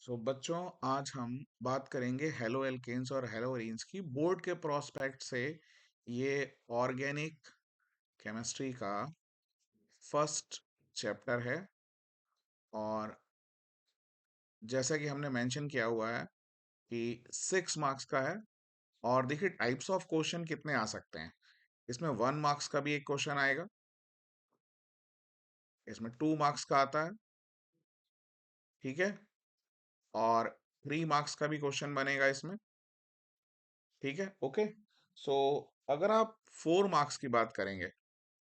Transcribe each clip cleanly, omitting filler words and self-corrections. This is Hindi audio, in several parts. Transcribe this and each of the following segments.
बच्चों, आज हम बात करेंगे हेलो एल्केन्स और हेलो एरीन्स की बोर्ड के प्रोस्पेक्ट से। ये ऑर्गेनिक केमिस्ट्री का फर्स्ट चैप्टर है। और जैसा कि हमने मेंशन किया हुआ है कि 6 मार्क्स का है। और देखिए, टाइप्स ऑफ क्वेश्चन कितने आ सकते हैं। इसमें 1 मार्क्स का भी एक क्वेश्चन आएगा, इसमें 2 मार्क्स का आता है, ठीक है। और 3 मार्क्स का भी क्वेश्चन बनेगा इसमें, ठीक है। ओके, सो अगर आप 4 मार्क्स की बात करेंगे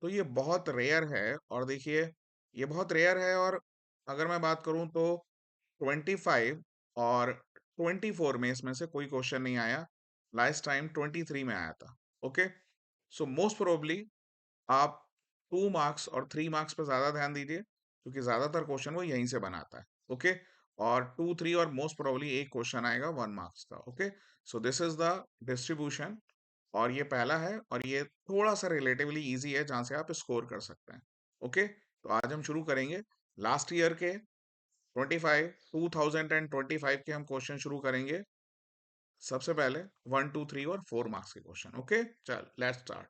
तो ये बहुत रेयर है। और देखिए, ये बहुत रेयर है। और अगर मैं बात करूं तो 25 और 24 में इसमें से कोई क्वेश्चन नहीं आया। लास्ट टाइम 23 में आया था। ओके, सो मोस्ट प्रोबेबली आप 2 मार्क्स और 3 मार्क्स पर ज्यादा ध्यान दीजिए, क्योंकि ज्यादातर क्वेश्चन वो यहीं से बनाता है। ओके, और 2 3 और मोस्ट प्रोबेबली एक क्वेश्चन आएगा 1 मार्क्स का। Okay, so this is the distribution. और ये पहला है, और ये थोड़ा सा रिलेटिवली इजी है जहां से आप स्कोर कर सकते हैं। ओके, तो आज हम शुरू करेंगे लास्ट ईयर के 2025 के हम क्वेश्चन शुरू करेंगे। सबसे पहले 1 2 3 और 4 मार्क्स के क्वेश्चन। ओके, चल लेट्स स्टार्ट।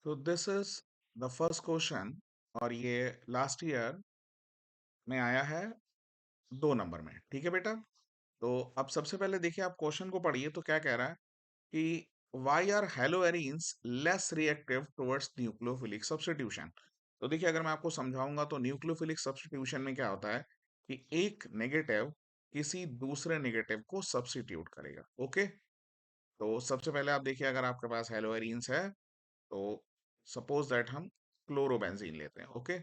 तो this is the first question, और ये लास्ट ईयर में आया है 2 नंबर में, ठीक है बेटा। तो अब सबसे पहले देखिए, आप क्वेश्चन को पढ़िए तो क्या कह रहा है कि why are haloarenes less reactive towards nucleophilic substitution. तो देखिए, अगर मैं आपको समझाऊंगा तो न्यूक्लियोफिलिक सब्स्टिट्यूशन में क्या होता है कि एक नेगेटिव किसी दूसरे नेगेटिव को सब्स्टिट्यूट करेगा। ओके, तो सबसे पहले आप देखिए, अगर आपके पास हेलोएरीन्स है तो सपोज दैट हम क्लोरोबेंजीन लेते हैं। ओके,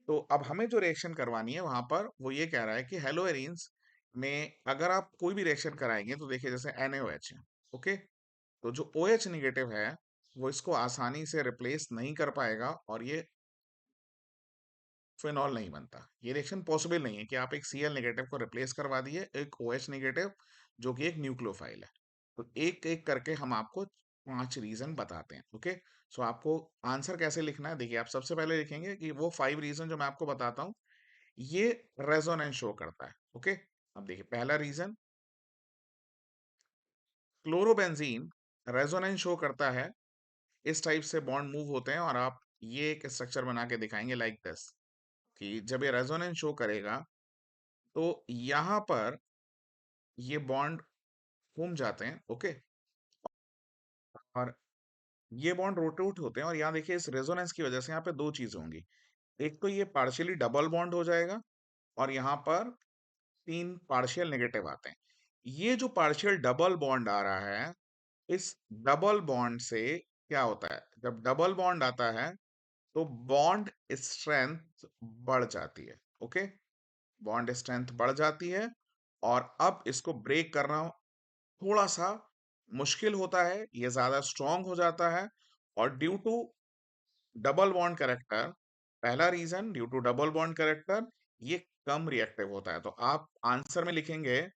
तो अब हमें जो रिएक्शन करवानी है वहां पर वो ये कह रहा है कि हेलोएरीन्स में अगर आप कोई भी रिएक्शन कराएंगे तो देखिए, जैसे NaOH है। ओके, तो जो OH निगेटिव है वो इसको आसानी से रिप्लेस नहीं कर पाएगा, और ये फिनॉल नहीं बनता। ये रिएक्शन पॉसिबल नहीं है कि आप एक Cl नेगेटिव को रिप्लेस करवा दिए एक OH नेगेटिव जो कि एक न्यूक्लियोफाइल है। तो एक एक करके हम आपको 5 रीजन बताते हैं। ओके, सो आपको आंसर कैसे लिखना है, देखिए, आप सबसे पहले लिखेंगे कि वो 5 रीजन जो मैं आपको बताता हूँ ये रेजोनेंस शो करता है। ओके, अब देखिए, पहला रीजन, क्लोरोबेंजीन रेजोनेंस शो करता है। इस टाइप से बॉन्ड मूव होते हैं, और आप ये एक स्ट्रक्चर बना के दिखाएंगे लाइक दिस, कि जब ये रेजोनेंस शो करेगा तो यहां पर ये बॉन्ड घूम जाते हैं। ओके, और ये बॉन्ड रोटेट होते हैं, और यहाँ देखिए, इस रेजोनेंस की वजह से यहाँ पे दो चीजें होंगी। एक तो ये पार्शियली डबल बॉन्ड हो जाएगा, और यहाँ पर 3 पार्शियल नेगेटिव आते हैं। ये जो पार्शियल डबल बॉन्ड आ रहा है, इस डबल बॉन्ड से क्या होता है, जब डबल बॉन्ड आता है तो बॉन्ड स्ट्रेंथ बढ़ जाती है। ओके, बॉन्ड स्ट्रेंथ बढ़ जाती है, और अब इसको ब्रेक करना थोड़ा सा मुश्किल होता है, ये ज्यादा स्ट्रांग हो जाता है। और due to double bond character, पहला reason due to double bond character, ये कम रिएक्टिव होता है। तो आप आंसर में लिखेंगे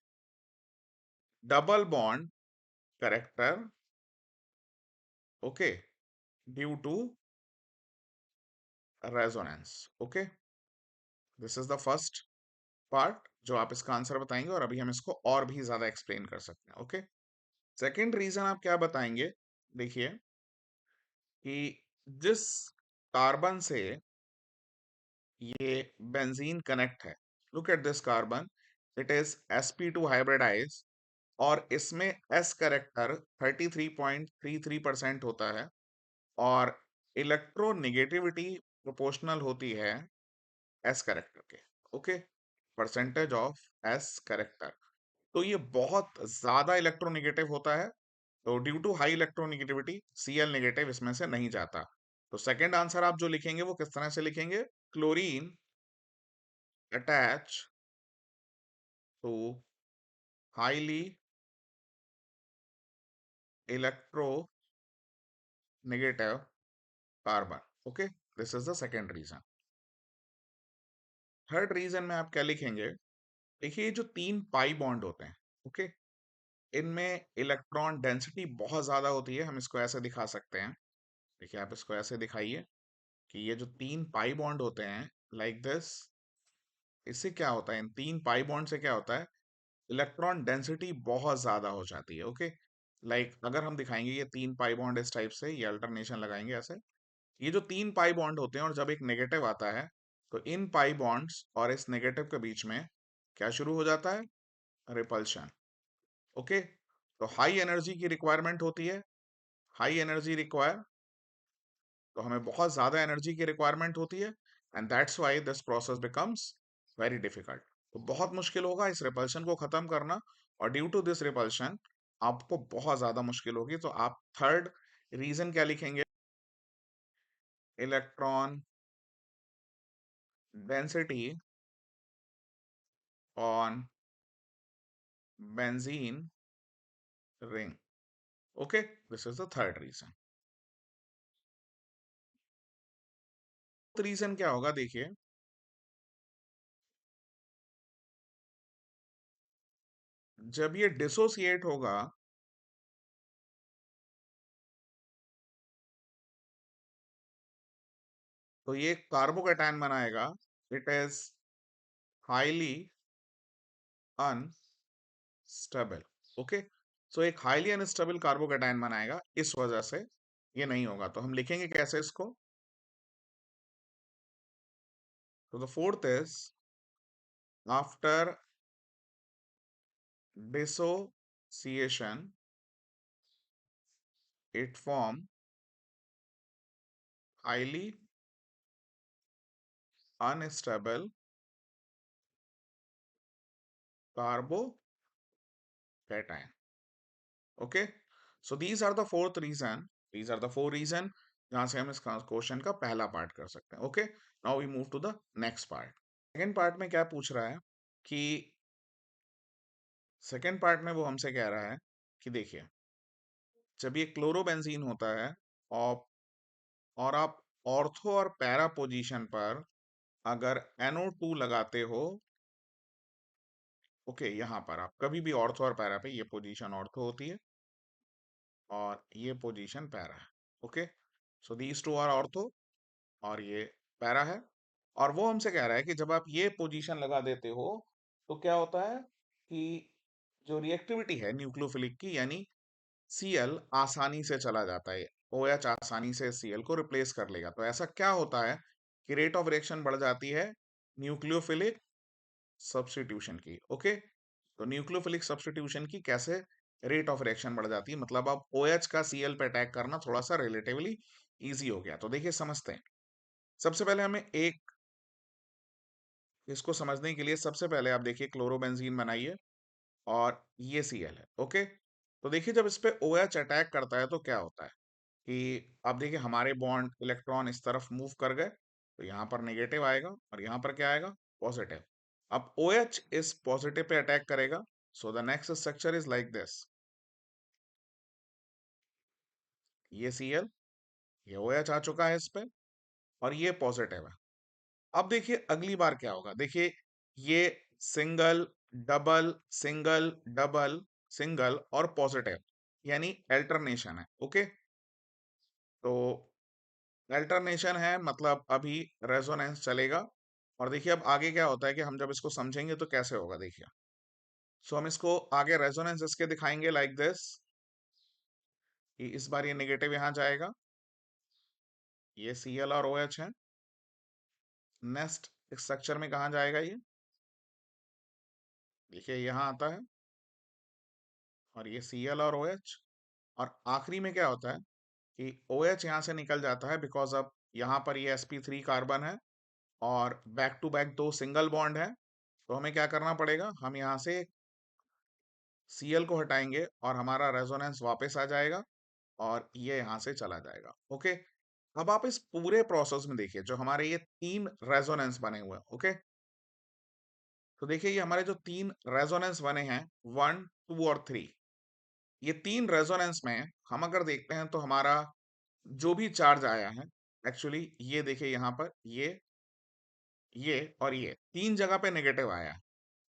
double bond character. Okay, due to resonance. Okay, this is the first part जो आप इसका आंसर बताएंगे, और अभी हम इसको और भी ज्यादा एक्सप्लेन कर सकते हैं। ओके, सेकंड रीजन आप क्या बताएंगे, देखिए, कि जिस कार्बन से ये बेंजीन कनेक्ट है, look at this carbon, it is sp2 hybridise, और इसमें s करेक्टर 33.33% होता है, और इलेक्ट्रोनेगेटिविटी प्रोपोर्शनल होती है s करेक्टर के। Okay, percentage of s character. तो ये बहुत ज्यादा इलेक्ट्रोनेगेटिव होता है, तो due to high electronegativity Cl negative इसमें से नहीं जाता। तो सेकंड आंसर आप जो लिखेंगे वो किस तरह से लिखेंगे, chlorine attach to highly electronegative carbon. Okay, this is the second reason. Third reason में आप क्या लिखेंगे, देखिए, ये जो 3 पाई बॉन्ड होते हैं, ओके, इनमें इलेक्ट्रॉन डेंसिटी बहुत ज्यादा होती है। हम इसको ऐसे दिखा सकते हैं, देखिए, आप इसको ऐसे दिखाइए कि ये जो 3 पाई बॉन्ड होते हैं लाइक दिस, इससे क्या होता है, इन 3 पाई बॉन्ड से क्या होता है, इलेक्ट्रॉन डेंसिटी बहुत ज़्यादा हो जाती है, ओके? लाइक अगर हम दिखाएँगे ये 3 पाई बॉन्ड इस टाइप से, ये अल्टरनेशन लगाएँगे ऐसे। ये जो 3 पाई बॉन्ड होते हैं और जब एक नेगेटिव आता है, तो इन पाई बॉन्ड्स और इस नेगेटिव के बीच में क्या शुरू हो जाता है? Repulsion, okay? तो हाई एनर्जी की रिक्वायरमेंट होती है, हाई एनर्जी रिक्वायर, तो हमें बहुत ज़्यादा एनर्जी की रिक्वायरमेंट होती है and that's why this process becomes very difficult. तो बहुत मुश्किल होगा इस रिपल्शन को ख़त्म करना और ड्यू टू दिस रिपल्शन आपको बहुत ज़्यादा मुश्किल होगी। तो आप थर्ड रीज़न क्या लिखेंगे? Electron density on benzene ring, okay? This is the third reason. तो रीज़न क्या होगा देखिए, जब ये डिसोसिएट होगा तो ये कार्बोकैटायन बनाएगा, it is highly unstable, okay? So एक हाईली अनस्टेबल कार्बोकैटायन बनाएगा, इस वजह से ये नहीं होगा। तो हम लिखेंगे कैसे इसको? तो the fourth is after dissociation it form highly unstable carbocation, okay? So these are the fourth reason, these are the four reason जहां से हम इस क्वेश्चन का पहला पार्ट कर सकते हैं, okay? Now we move to the next part. Second part में क्या पूछ रहा है कि सेकेंड पार्ट में वो हमसे कह रहा है कि देखिए, जब ये क्लोरोबेंजीन होता है और आप ऑर्थो और पैरा पोजीशन पर अगर NO2 लगाते हो, ओके, यहाँ पर आप कभी भी ऑर्थो और पैरा पे, ये पोजीशन ऑर्थो होती है और ये पोजीशन पैरा है, okay? So these two are ortho और ये पैरा है। और वो हमसे कह रहा है कि जब आप ये पोजीशन लगा देते हो तो क्या होता है कि जो रिएक्टिविटी है न्यूक्लियोफिलिक की, यानी Cl आसानी से चला जाता है, OH आसानी से Cl को रिप्लेस कर लेगा। तो ऐसा क्या होता है कि रेट ऑफ रिएक्शन बढ़ जाती है न्यूक्लियोफिलिक सब्स्टिट्यूशन की, ओके? तो न्यूक्लियोफिलिक सब्स्टिट्यूशन की कैसे रेट ऑफ रिएक्शन बढ़ जाती है, मतलब अब OH का Cl पे अटैक करना थोड़ा सा रिलेटिवली इजी हो गया। तो देखिए समझते हैं। सबसे पहले हमें एक, इसको समझने के लिए सबसे पहले आप देखिए क्लोरोबेंजीन बनाइए और ये Cl है, ओके? तो देखिए जब इस पे OH अटैक करता है तो क्या होता है कि अब देखिए हमारे बॉन्ड इलेक्ट्रॉन इस तरफ मूव कर गए, तो यहाँ पर नेगेटिव आएगा और यहाँ पर क्या आएगा? पॉजिटिव। अब OH इस पॉजिटिव पे अटैक करेगा, so the next structure is like this, ये Cl, ये OH आ चुका है इस पे और ये पॉजिटिव है। अब देखिए अगली बार क्या होगा, देखिए ये single double single double single और पॉजिटिव, यानी अल्टरनेशन है, ओके? तो अल्टरनेशन है मतलब अभी रेजोनेंस चलेगा। और देखिए अब आगे क्या होता है कि हम जब इसको समझेंगे तो कैसे होगा देखिए। सो हम इसको आगे रेजोनेंस इसके दिखाएंगे लाइक दिस, कि इस बार ये नेगेटिव यहाँ जाएगा, ये Cl और OH है। नेक्स्ट स्ट्रक्चर में कहाँ जाएगा ये? देखिए यहाँ आता है और ये Cl और OH। और आखिरी में क्या होता है कि OH यहाँ से निकल जाता है बिकॉज अब यहाँ पर ये sp3 कार्बन है और बैक टू बैक दो सिंगल बॉन्ड है। तो हमें क्या करना पड़ेगा, हम यहाँ से Cl को हटाएंगे और हमारा रेजोनेंस वापस आ जाएगा और ये यहाँ से चला जाएगा, ओके? अब आप इस पूरे प्रोसेस में देखिए जो हमारे ये 3 रेजोनेंस बने हुए हैं, ओके? तो देखिए ये हमारे जो 3 रेजोनेंस बने हैं 1, 2 और 3, ये 3 रेजोनेंस में हम अगर देखते हैं तो हमारा जो भी चार्ज आया है, एक्चुअली ये देखिए यहाँ पर ये और ये 3 जगह पे नेगेटिव आया है।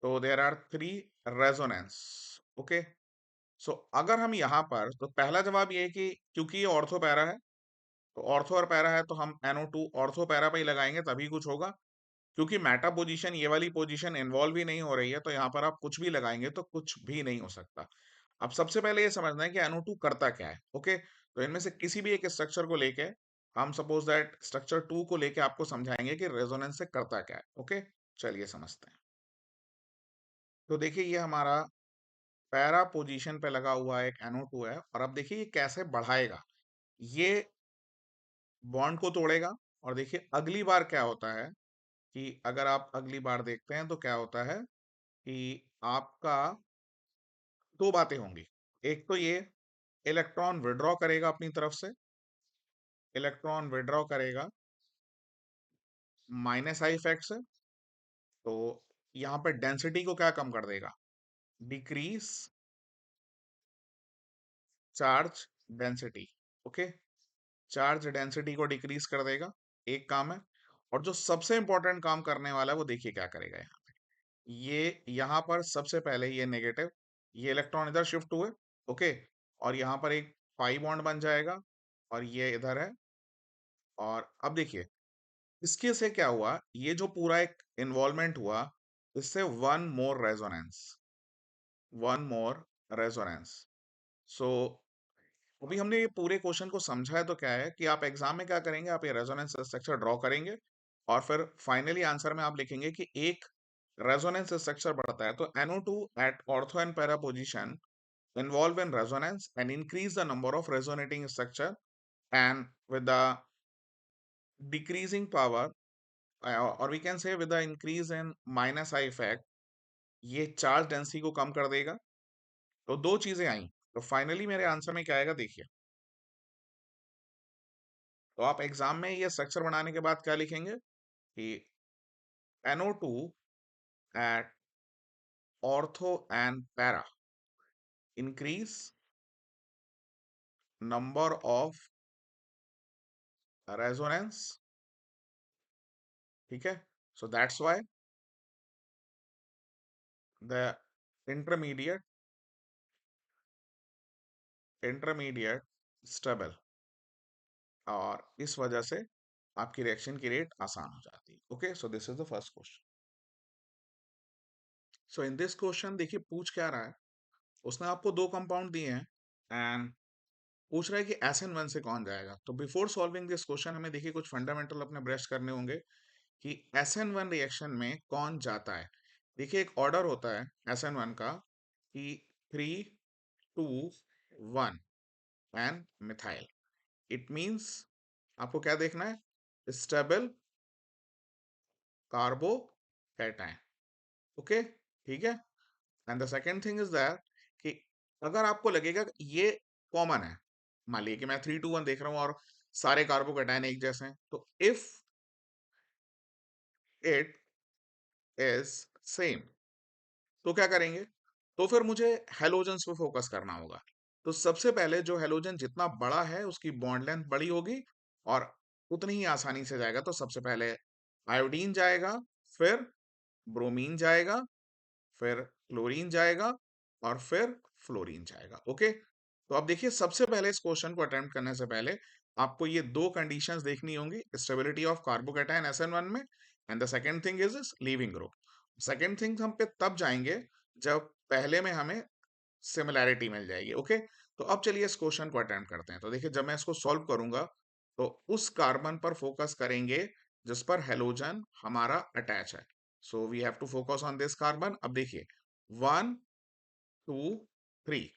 तो there are 3 resonance, okay? So अगर हम यहाँ पर, तो पहला जवाब ये है कि क्योंकि ये ऑर्थो पैरा है, तो ऑर्थो और पैरा है तो हम NO2 ऑर्थो पैरा पे ही लगाएंगे तभी कुछ होगा। क्योंकि मेटा पोजीशन, ये वाली पोजीशन इन्वॉल्व ही नहीं हो रही है, तो यहाँ पर आप कुछ भी लगाएंगे तो कुछ भी नहीं हो सकता। अब सबसे पहले ये समझना है कि NO2 करता क्या है। ओके, तो इनमें से किसी भी एक स्ट्रक्चर को लेके, हम सपोज दैट स्ट्रक्चर 2 को लेके आपको समझाएंगे कि रेजोनेंस से करता क्या है। ओके, चलिए समझते हैं। तो देखिए ये हमारा पैरा पोजीशन पे लगा हुआ एक NO2 है, और अब देखिए ये कैसे बढ़ाएगा। ये बॉन्ड को तोड़ेगा, और देखिए अगली बार क्या होता है कि अगर आप अगली बार देखते हैं तो क्या होता है कि आपका दो बातें होंगी। एक तो ये इलेक्ट्रॉन विड्रॉ करेगा अपनी तरफ से, इलेक्ट्रॉन विड्रॉ करेगा माइनस आई इफेक्ट से, तो यहाँ पे डेंसिटी को क्या कम कर देगा, decrease charge density. Okay, charge density को डिक्रीज कर देगा, एक काम है। और जो सबसे इंपॉर्टेंट काम करने वाला है वो देखिए क्या करेगा यहाँ पे। ये यहाँ पर सबसे पहले ये नेगेटिव, ये इलेक्ट्रॉन इधर शिफ्ट हुए। ओके, और यहाँ पर एक पाई बॉन्ड बन जाएगा, और ये इधर है। और अब देखिए इसके से क्या हुआ, ये जो पूरा एक इन्वॉल्वमेंट हुआ, इससे one more resonance, one more resonance. So अभी हमने ये पूरे क्वेश्चन को समझा है, तो क्या है कि आप एग्जाम में क्या करेंगे, आप ये रेजोनेंस स्ट्रक्चर ड्रॉ करेंगे, और फिर फाइनली आंसर में आप लिखेंगे कि एक रेजोनेंस स्ट्रक्चर बढ़ता है तो NO2 at ortho and para position involve in resonance and increase the number of resonating structure, and with the decreasing power, or we can say with the increase in minus I effect, ये चार्ज डेंसिटी को कम कर देगा। तो दो चीजें आई, तो फाइनली मेरे आंसर में क्या आएगा देखिए। तो आप एग्जाम में ये स्ट्रक्चर बनाने के बाद क्या लिखेंगे कि NO2 at ortho and para increase number of resonance, ठीक है। So that's why the intermediate intermediate stable, और इस वजह से आपकी रिएक्शन की रेट आसान हो जाती है। Okay, so this is the first question. So in this question देखिए पूछ क्या रहा है, उसने आपको दो कंपाउंड दिए हैं, एंड पूछ रहा है कि SN1 से कौन जाएगा। तो बिफोर सॉल्विंग दिस क्वेश्चन हमें देखिए कुछ फंडामेंटल अपने ब्रश करने होंगे कि SN1 रिएक्शन में कौन जाता है। देखिए एक ऑर्डर होता है SN1 का कि 3, 2, 1 एंड मिथाइल। इट मींस आपको क्या देखना है, स्टेबल कार्बोकैटायन। ओके, ठीक है। And the second thing is that कि अगर आपको लगेगा कि ये कॉमन है, मान लीजिए कि मैं 3, 2, 1 देख रहा हूं और सारे कार्बोकैटायन एक जैसे हैं, तो इफ इट इज सेम तो क्या करेंगे, तो फिर मुझे हैलोजन्स पे फोकस करना होगा। तो सबसे पहले जो हैलोजन जितना बड़ा है उसकी बॉन्ड लेंथ बड़ी होगी, और उतनी ही आसानी से जाएगा। तो सबसे पहले आयोडीन जाएगा, फिर ब्रोमीन जाएगा, फिर क्लोरीन जाएगा, और फिर फ्लोरीन जाएगा। ओके, तो अब देखिए सबसे पहले इस क्वेश्चन को अटेम्प्ट करने से पहले आपको ये दो कंडीशंस देखनी होंगी, स्टेबिलिटी ऑफ कार्बोकैटायन SN1 में, and the second thing is leaving group. Second thing हम पे तब जाएंगे जब पहले में हमें सिमिलैरिटी मिल जाएगी। ओके, तो अब चलिए इस क्वेश्चन को अटेम्प्ट करते हैं। तो देखिए जब मैं इसको सॉल्व करूंगा तो उस कार्बन पर फोकस करेंगे जिस पर हेलोजन हमारा अटैच है। So we have to focus on this carbon. अब देखिए 1, 2, 3।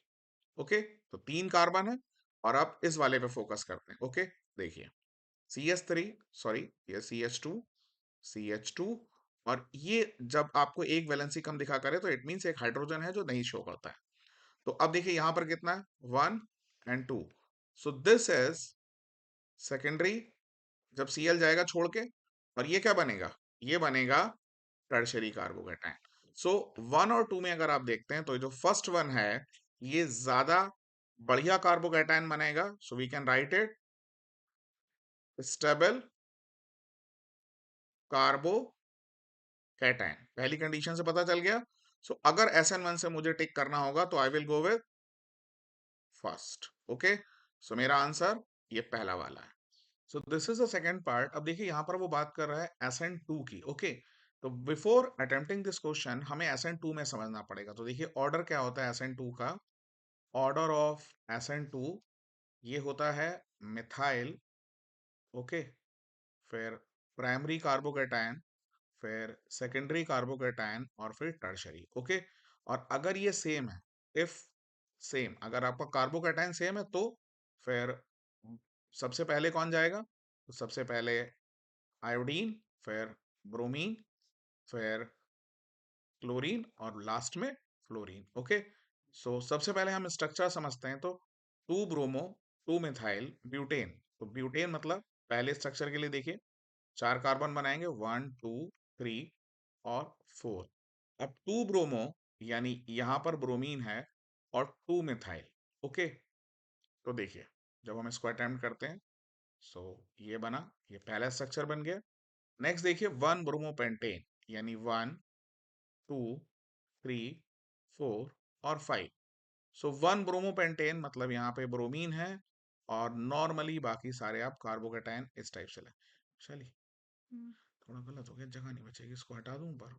ओके, तो तीन कार्बन है, और अब इस वाले पे फोकस करते हैं। ओके, देखिए CH3, सॉरी ये CH2, और ये जब आपको एक वैलेंसी कम दिखा करे तो इट मींस एक हाइड्रोजन है जो नहीं शो करता है। तो अब देखिए यहां पर कितना है, 1 and 2। So this is secondary, जब Cl जाएगा छोड़ के, और ये क्या बनेगा, ये बनेगा टर्शरी कार्बोकेटायन। सो 1 और 2 में अगर आप देखते हैं तो जो फर्स्ट वन है ये ज्यादा बढ़िया कार्बोकेटायन बनेगा। So we can write it stable carbocation, पहली कंडीशन से पता चल गया। सो अगर SN1 से मुझे टिक करना होगा तो I will go with first. Okay, so मेरा आंसर ये पहला वाला है। So this is the second part. अब देखिए यहाँ पर वो बात कर रहा है SN2 की। ओके, तो बिफोर अटेम्प्टिंग दिस क्वेश्चन हमें SN2 में समझना पड़ेगा। तो देखिए ऑर्डर क्या होता है SN2 का। ऑर्डर ऑफ SN2 ये होता है मिथाइल, ओके, फिर प्राइमरी कार्बोकेटायन, फिर सेकेंडरी कार्बोकेटायन और फिर टर्शरी। ओके, और अगर ये सेम है, इफ सेम, अगर आपका कार्बोकेटायन सेम है तो फिर सबसे पहले कौन जाएगा? तो सबसे पहले आयोडीन, फिर ब्रोमीन, फिर क्लोरीन और लास्ट में फ्लोरीन। ओके, सो सबसे पहले हम स्ट्रक्चर समझते हैं। तो 2 ब्रोमो 2 मिथाइल ब्यूटेन। तो ब्यूटेन मतलब पहले स्ट्रक्चर के लिए देखिए 4 कार्बन बनाएंगे, 1 2 3 और 4। अब 2 ब्रोमो यानी यहां पर ब्रोमीन है और 2 मिथाइल। ओके, तो देखिए जब हम इसको अटेम्प्ट करते हैं, सो ये बना, ये पहला स्ट्रक्चर बन गया। नेक्स्ट देखिए 1 ब्रोमो पेंटेन यानी 1 2 3 4 और 5। सो 1 ब्रोमो पेंटेन मतलब यहाँ पे ब्रोमीन है और नॉर्मली बाकी सारे आप कार्बोकेटायन इस टाइप से लें। चलिए हम्म, थोड़ा गलत हो गया, जगह नहीं बचेगी, इसको हटा दूं ऊपर।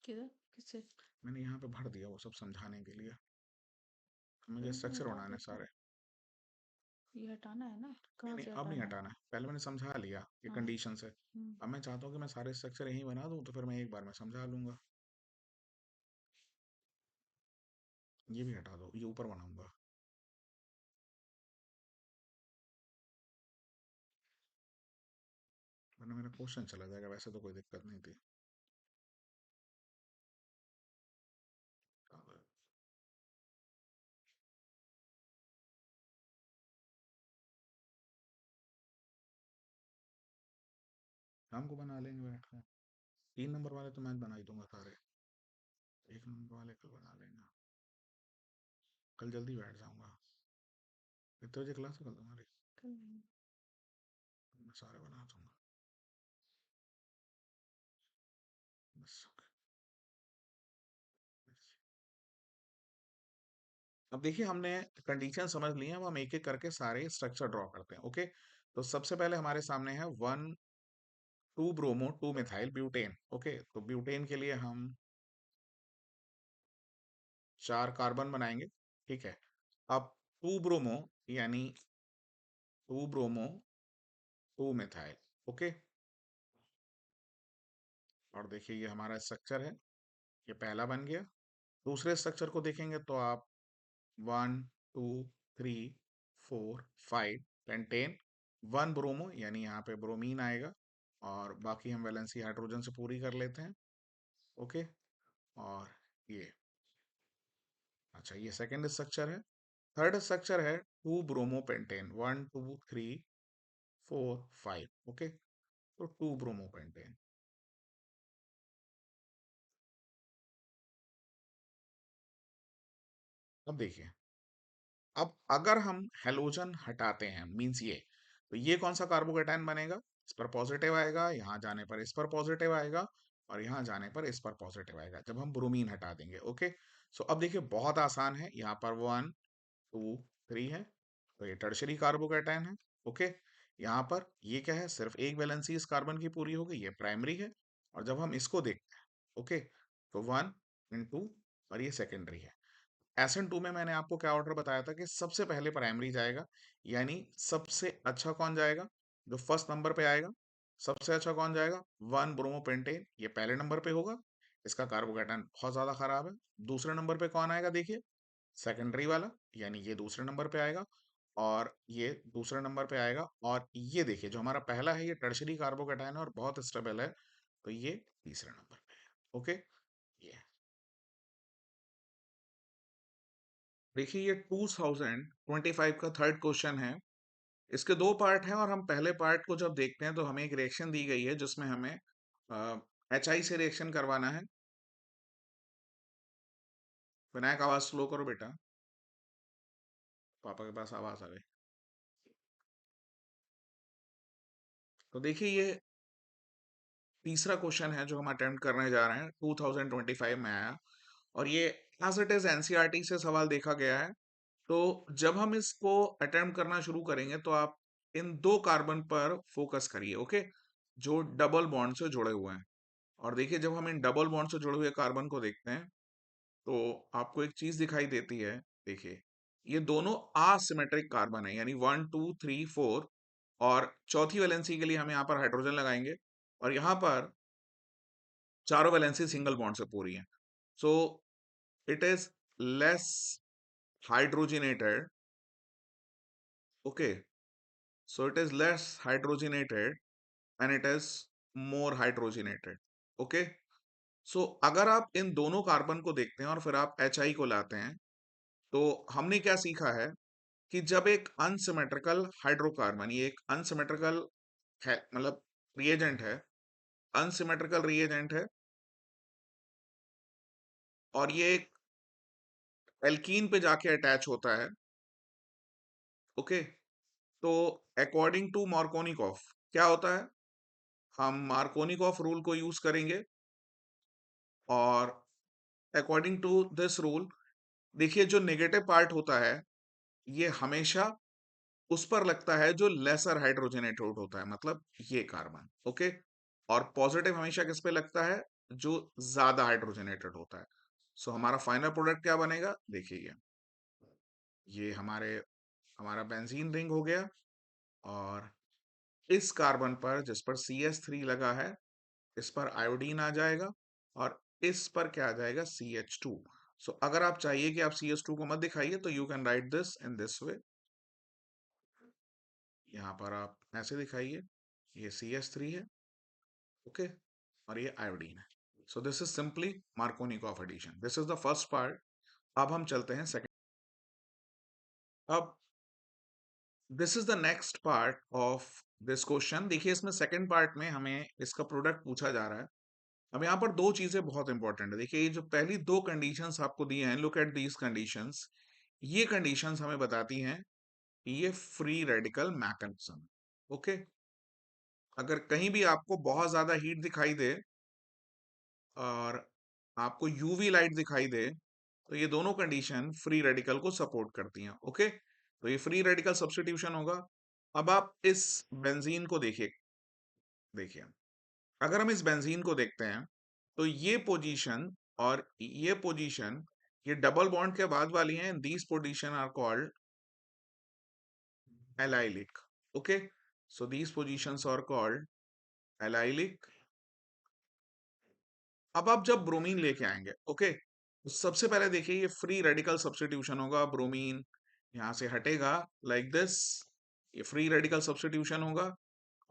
किधर किससे? मैंने यहाँ पे भर दिया वो सब समझाने के लिए। मुझे तो स्ट्रक्चर हटा बनाने देते। सारे। ये हटाना है ना, नहीं कहाँ नहीं, से अब नहीं हटाना है? हटाना है, पहले मैंने समझा लिया ये हाँ। कंडीशन से। हम्म, अब मैं चाहता हूँ कि मैं सारे स्ट्रक्चर यहीं बना दूं, तो फिर मैं एक बार में समझा लूंगा। ये भी हटा दो, ये ऊपर बनाऊंगा, वरना मेरा क्वेश्चन चला जाएगा। वैसे तो कोई दिक्कत नहीं थी। शाम को बना लेंगे बैठ कर। 3 नंबर वाले तो मैं बना ही दूंगा सारे, 1 नंबर वाले कल बना लेंगे। कल जल्दी बैठ जाऊंगा। कितने बजे क्लास है कल तुम्हारी? कल नहीं। मैं सारे बना दूंगा बस। अब देखिए हमने कंडीशन समझ ली है, अब हम एक एक करके सारे स्ट्रक्चर ड्रॉ करते हैं। ओके, तो सबसे पहले हमारे सामने है 1 2 ब्रोमो 2 मिथाइल ब्यूटेन। ओके, तो ब्यूटेन के लिए हम 4 कार्बन बनाएंगे। ठीक है, अब 2 ब्रोमो यानी 2 ब्रोमो 2 मिथाइल। ओके, और देखिए ये हमारा स्ट्रक्चर है, ये पहला बन गया। दूसरे स्ट्रक्चर को देखेंगे तो आप 1 2 3 4 5 पेंटेन, 1 ब्रोमो यानी यहाँ पे ब्रोमीन आएगा और बाकी हम वैलेंसी हाइड्रोजन से पूरी कर लेते हैं। ओके, और ये, अच्छा ये सेकंड स्ट्रक्चर है। थर्ड स्ट्रक्चर है 2 ब्रोमो पेंटेन, 1 2 3 4 5। ओके, तो 2 ब्रोमो पेंटेन। अब देखिए, अब अगर हम हेलोजन हटाते हैं, मींस ये, तो ये कौन सा कार्बोकेटायन बनेगा? इस पर पॉजिटिव आएगा, यहाँ जाने पर इस पर पॉजिटिव आएगा और यहाँ जाने पर इस पर पॉजिटिव आएगा जब हम ब्रोमीन हटा देंगे। ओके, सो अब देखिए बहुत आसान है, यहाँ पर 1 2 3 है, तो ये टर्शरी कार्बोकेटायन है। ओके, यहाँ पर ये क्या है, सिर्फ एक वैलेंसी इस कार्बन की पूरी हो गई, ये प्राइमरी है। और जब हम इसको देखते हैं, ओके, तो 1 × और ये सेकेंडरी है। SN2 में मैंने आपको क्या ऑर्डर बताया था कि सबसे पहले प्राइमरी जाएगा, यानी सबसे अच्छा कौन जाएगा? जो फर्स्ट नंबर पे आएगा। सबसे अच्छा कौन जाएगा? 1 ब्रोमोपेंटेन, ये पहले नंबर पे होगा, इसका कार्बोकेटायन बहुत ज्यादा खराब है। दूसरे नंबर पे कौन आएगा देखिए, सेकेंडरी वाला, यानी ये दूसरे नंबर पे आएगा और ये दूसरे नंबर पे आएगा। और ये देखिए जो हमारा पहला है, ये टर्शरी कार्बोकेटायन है और बहुत स्टेबल है, तो ये तीसरे नंबर पे है। ओके, ये देखिए ये 2025 का थर्ड क्वेश्चन है। इसके दो पार्ट हैं और हम पहले पार्ट को जब देखते हैं तो हमें एक रिएक्शन दी गई है जिसमें हमें HI से रिएक्शन करवाना है। विनायक आवाज स्लो करो बेटा, पापा के पास आवाज आ गई। तो देखिए ये तीसरा क्वेश्चन है जो हम अटेम्प्ट करने जा रहे हैं, 2025 में आया और ये एज इट इज एनसीईआरटी से सवाल देखा गया है। तो जब हम इसको अटेम्प्ट करना शुरू करेंगे तो आप इन 2 कार्बन पर फोकस करिए, ओके? जो डबल बॉन्ड से जुड़े हुए हैं। और देखिए जब हम इन डबल बॉन्ड से जुड़े हुए कार्बन को देखते हैं, तो आपको एक चीज़ दिखाई देती है, देखिए, ये दोनों असिमेट्रिक कार्बन है, यानी 1, 2, 3, 4 और चौथी वैलेंसी के लिए हम यहाँ पर हाइड्रोजन लगाएँगे और यहाँ पर चारों वैलेंसी सिंगल बॉन्ड से पूरी हैं। So it is less hydrogenated, okay? So it is less hydrogenated and it is more hydrogenated, okay? So अगर आप इन दोनों कार्बन को देखते हैं और फिर आप HI को लाते हैं, तो हमने क्या सीखा है कि जब एक अनसिमेट्रिकल हाइड्रोकार्बन, ये एक अनसिमेट्रिकल है, मतलब रिएजेंट है, अनसिमेट्रिकल रिएजेंट है और ये एक एल्कीन पे जाके अटैच होता है, ओके? तो अकॉर्डिंग टू मार्कोनिकॉफ क्या होता है, हम मार्कोनिकॉफ रूल को यूज करेंगे और अकॉर्डिंग टू दिस रूल देखिए जो नेगेटिव पार्ट होता है ये हमेशा उस पर लगता है जो लेसर हाइड्रोजनेटेड होता है, मतलब ये कार्बन, ओके? और पॉजिटिव हमेशा किस पे लगता है, जो ज्यादा हाइड्रोजनेटेड होता है। सो हमारा फाइनल प्रोडक्ट क्या बनेगा, देखिए ये हमारा बेंजीन रिंग हो गया और इस कार्बन पर जिस पर CH3 लगा है इस पर आयोडीन आ जाएगा और इस पर क्या आ जाएगा, CH2। सो अगर आप चाहिए कि आप CH2 को मत दिखाइए तो you can right this in this way, यहाँ पर आप ऐसे दिखाइए, ये CH3 है, ओके? और ये आयोडीन है। So this is simply Markovnikov addition, this is the first part. अब हम चलते हैं सेकंड। अब this is the next part of this question. देखिए इसमें सेकंड पार्ट में हमें इसका प्रोडक्ट पूछा जा रहा है। अब यहाँ पर दो चीजें बहुत इंपॉर्टेंट है। देखिए ये जो पहली दो कंडीशंस आपको दी हैं, लुक एट दीज कंडीशंस, ये कंडीशंस हमें बताती हैं कि ये फ्री रेडिकल मैकेनिज्म, ओके? अगर कहीं भी आपको बहुत ज्यादा हीट दिखाई दे और आपको यूवी लाइट दिखाई दे तो ये दोनों कंडीशन फ्री रेडिकल को सपोर्ट करती हैं, ओके? तो ये फ्री रेडिकल सब्स्टिट्यूशन होगा। अब आप इस बेंजीन को देखिए, देखिए अगर हम इस बेंजीन को देखते हैं तो ये पोजीशन और ये पोजीशन ये डबल बॉन्ड के बाद वाली हैं, these position are called allylic, okay? So these positions are called allylic. अब आप जब ब्रोमीन लेके आएंगे, ओके, तो सबसे पहले देखिए ये फ्री रेडिकल सब्स्टिट्यूशन होगा, ब्रोमीन यहां से हटेगा लाइक दिस, ये फ्री रेडिकल सब्स्टिट्यूशन होगा।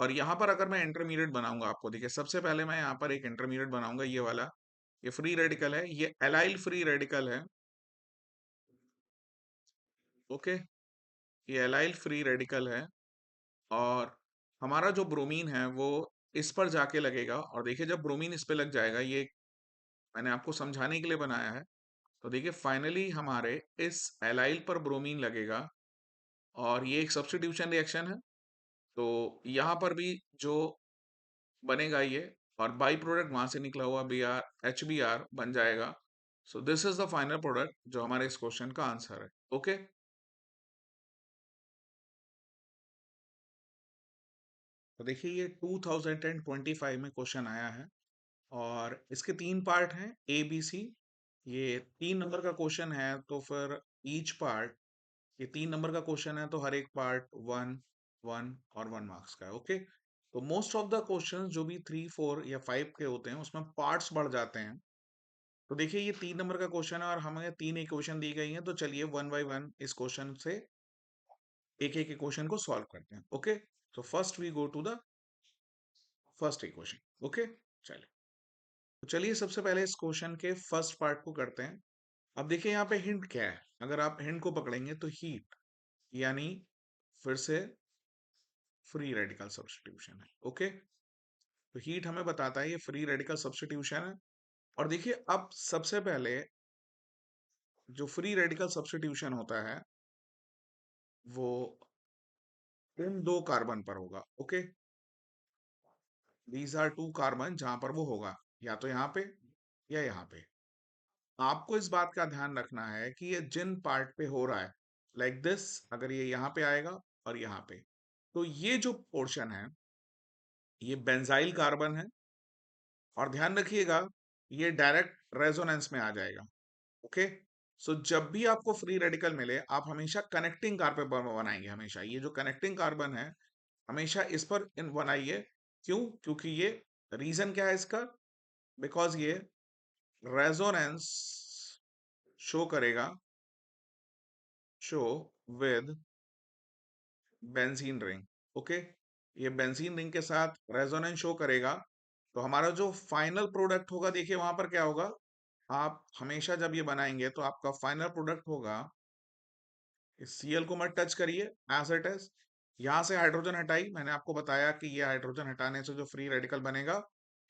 और यहां पर अगर मैं इंटरमीडिएट बनाऊंगा, आपको देखिए सबसे पहले मैं यहाँ पर एक इंटरमीडिएट बनाऊंगा, ये वाला, ये फ्री रेडिकल है, ये एलाइल फ्री रेडिकल है, ओके? ये एलाइल फ्री रेडिकल है और हमारा जो ब्रोमीन है वो इस पर जाके लगेगा और देखिए जब ब्रोमीन इस पे लग जाएगा, ये मैंने आपको समझाने के लिए बनाया है, तो देखिए फाइनली हमारे इस एलाइल पर ब्रोमीन लगेगा और ये एक सब्स्टिट्यूशन रिएक्शन है। तो यहाँ पर भी जो बनेगा ये, और बाई प्रोडक्ट वहां से निकला हुआ HBr बन जाएगा। सो this is the final product जो हमारे इस क्वेश्चन का आंसर है, ओके? तो देखिए ये 2025 में क्वेश्चन आया है और इसके तीन पार्ट हैं, ABC। ये 3 नंबर का क्वेश्चन है तो फिर ईच पार्ट, ये 3 नंबर का क्वेश्चन है तो हर एक पार्ट 1 1 और 1 मार्क्स का है, ओके? तो मोस्ट ऑफ द क्वेश्चंस जो भी 3 4 या 5 के होते हैं उसमें पार्ट्स बढ़ जाते हैं। तो देखिए ये 3 नंबर का क्वेश्चन है और हमें 3 इक्वेशन दी गई हैं, तो चलिए वन बाय वन इस क्वेश्चन से एक एक इक्वेशन को सॉल्व करते हैं, ओके? तो first we go to the first equation, okay? चलिए, तो चलिए सबसे पहले इस क्वेश्चन के फर्स्ट पार्ट को करते हैं। अब देखिए यहाँ पे हिंट क्या है, अगर आप हिंट को पकड़ेंगे तो हीट, यानी फिर से फ्री रेडिकल सब्स्टिट्यूशन है, ओके? तो हीट हमें बताता है ये फ्री रेडिकल सब्स्टिट्यूशन है। और देखिए अब सबसे पहले जो फ्री रेडिकल सब्स्टिट्यूशन होता है वो इन दो कार्बन पर होगा, okay? These are two carbon जहां पर वो होगा, या तो यहाँ पे या यहाँ पे। आपको इस बात का ध्यान रखना है कि ये जिन पार्ट पे हो रहा है, लाइक दिस, अगर ये यहाँ पे आएगा और यहाँ पे, तो ये जो पोर्शन है ये बेंजाइल कार्बन है, और ध्यान रखिएगा ये डायरेक्ट रेजोनेंस में आ जाएगा। ओके, सो जब भी आपको फ्री रेडिकल मिले आप हमेशा कनेक्टिंग कार्बन बनाएंगे। हमेशा ये जो कनेक्टिंग कार्बन है हमेशा इस पर इन बनाइए। क्यों? क्योंकि ये रीजन क्या है इसका, बिकॉज ये रेजोनेंस शो करेगा, show with benzene ring. Okay, ये बेंजीन रिंग के साथ रेजोनेंस शो करेगा। तो हमारा जो फाइनल प्रोडक्ट होगा, देखिए वहां पर क्या होगा, आप हमेशा जब ये बनाएंगे तो आपका फाइनल प्रोडक्ट होगा, इस Cl को मत टच करिए, एज इट इज। यहां से हाइड्रोजन हटाई, मैंने आपको बताया कि ये हाइड्रोजन हटाने से जो फ्री रेडिकल बनेगा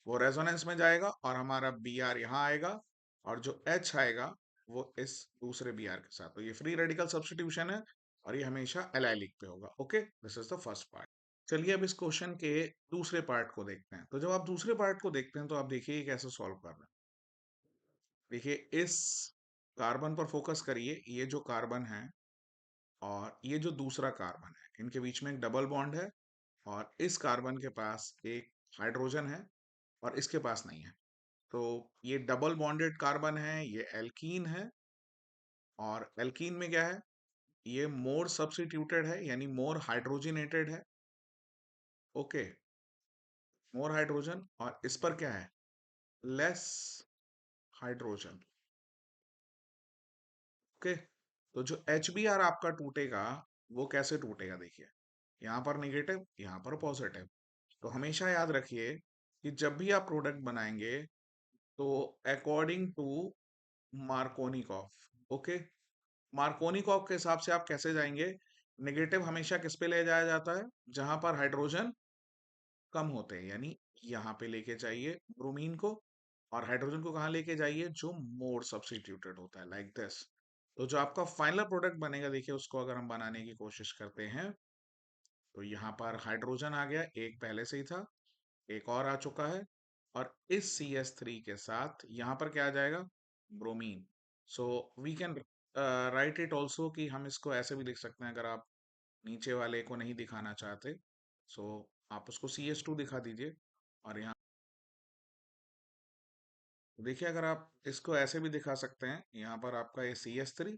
वो रेजोनेंस में जाएगा और हमारा Br यहाँ आएगा, और जो H आएगा वो इस दूसरे Br के साथ। तो ये फ्री रेडिकल सब्स्टिट्यूशन है और ये हमेशा एलाइलिक पे होगा। Okay, this is the first part. चलिए अब इस क्वेश्चन के दूसरे पार्ट को देखते हैं। तो जब आप दूसरे पार्ट को देखते हैं तो आप देखिए ये कैसे सॉल्व कर रहे हैं। देखिए इस कार्बन पर फोकस करिए, ये जो कार्बन है और ये जो दूसरा कार्बन है इनके बीच में एक डबल बॉन्ड है, और इस कार्बन के पास एक हाइड्रोजन है और इसके पास नहीं है। तो ये डबल बॉन्डेड कार्बन है, ये एल्कीन है, और एल्कीन में क्या है, ये मोर सब्स्टिट्यूटेड है यानी मोर हाइड्रोजनेटेड है। ओके, मोर हाइड्रोजन, और इस पर क्या है, लेस हाइड्रोजन। ओके, तो जो HBr आपका टूटेगा वो कैसे टूटेगा, देखिए यहाँ पर निगेटिव, यहाँ पर पॉजिटिव। तो हमेशा याद रखिए कि जब भी आप प्रोडक्ट बनाएंगे तो according to Markovnikov. Okay, Markovnikov के हिसाब से आप कैसे जाएंगे, नेगेटिव हमेशा किस पे ले जाया जाता है, जहां पर हाइड्रोजन कम होते हैं, यानी यहाँ पे लेके जाइए ब्रोमीन को, और हाइड्रोजन को कहाँ लेके जाइए, जो मोर सब्स्टिट्यूटेड होता है, लाइक दिस। तो जो आपका फाइनल प्रोडक्ट बनेगा, देखिए उसको अगर हम बनाने की कोशिश करते हैं तो यहाँ पर हाइड्रोजन आ गया, एक पहले से ही था, एक और आ चुका है, और इस CH3 के साथ यहाँ पर क्या आ जाएगा, bromine. So we can write it also, कि हम इसको ऐसे भी लिख सकते हैं, अगर आप नीचे वाले को नहीं दिखाना चाहते सो आप उसको CH2 दिखा दीजिए। और यहाँ देखिए अगर आप इसको ऐसे भी दिखा सकते हैं, यहाँ पर आपका ये CH3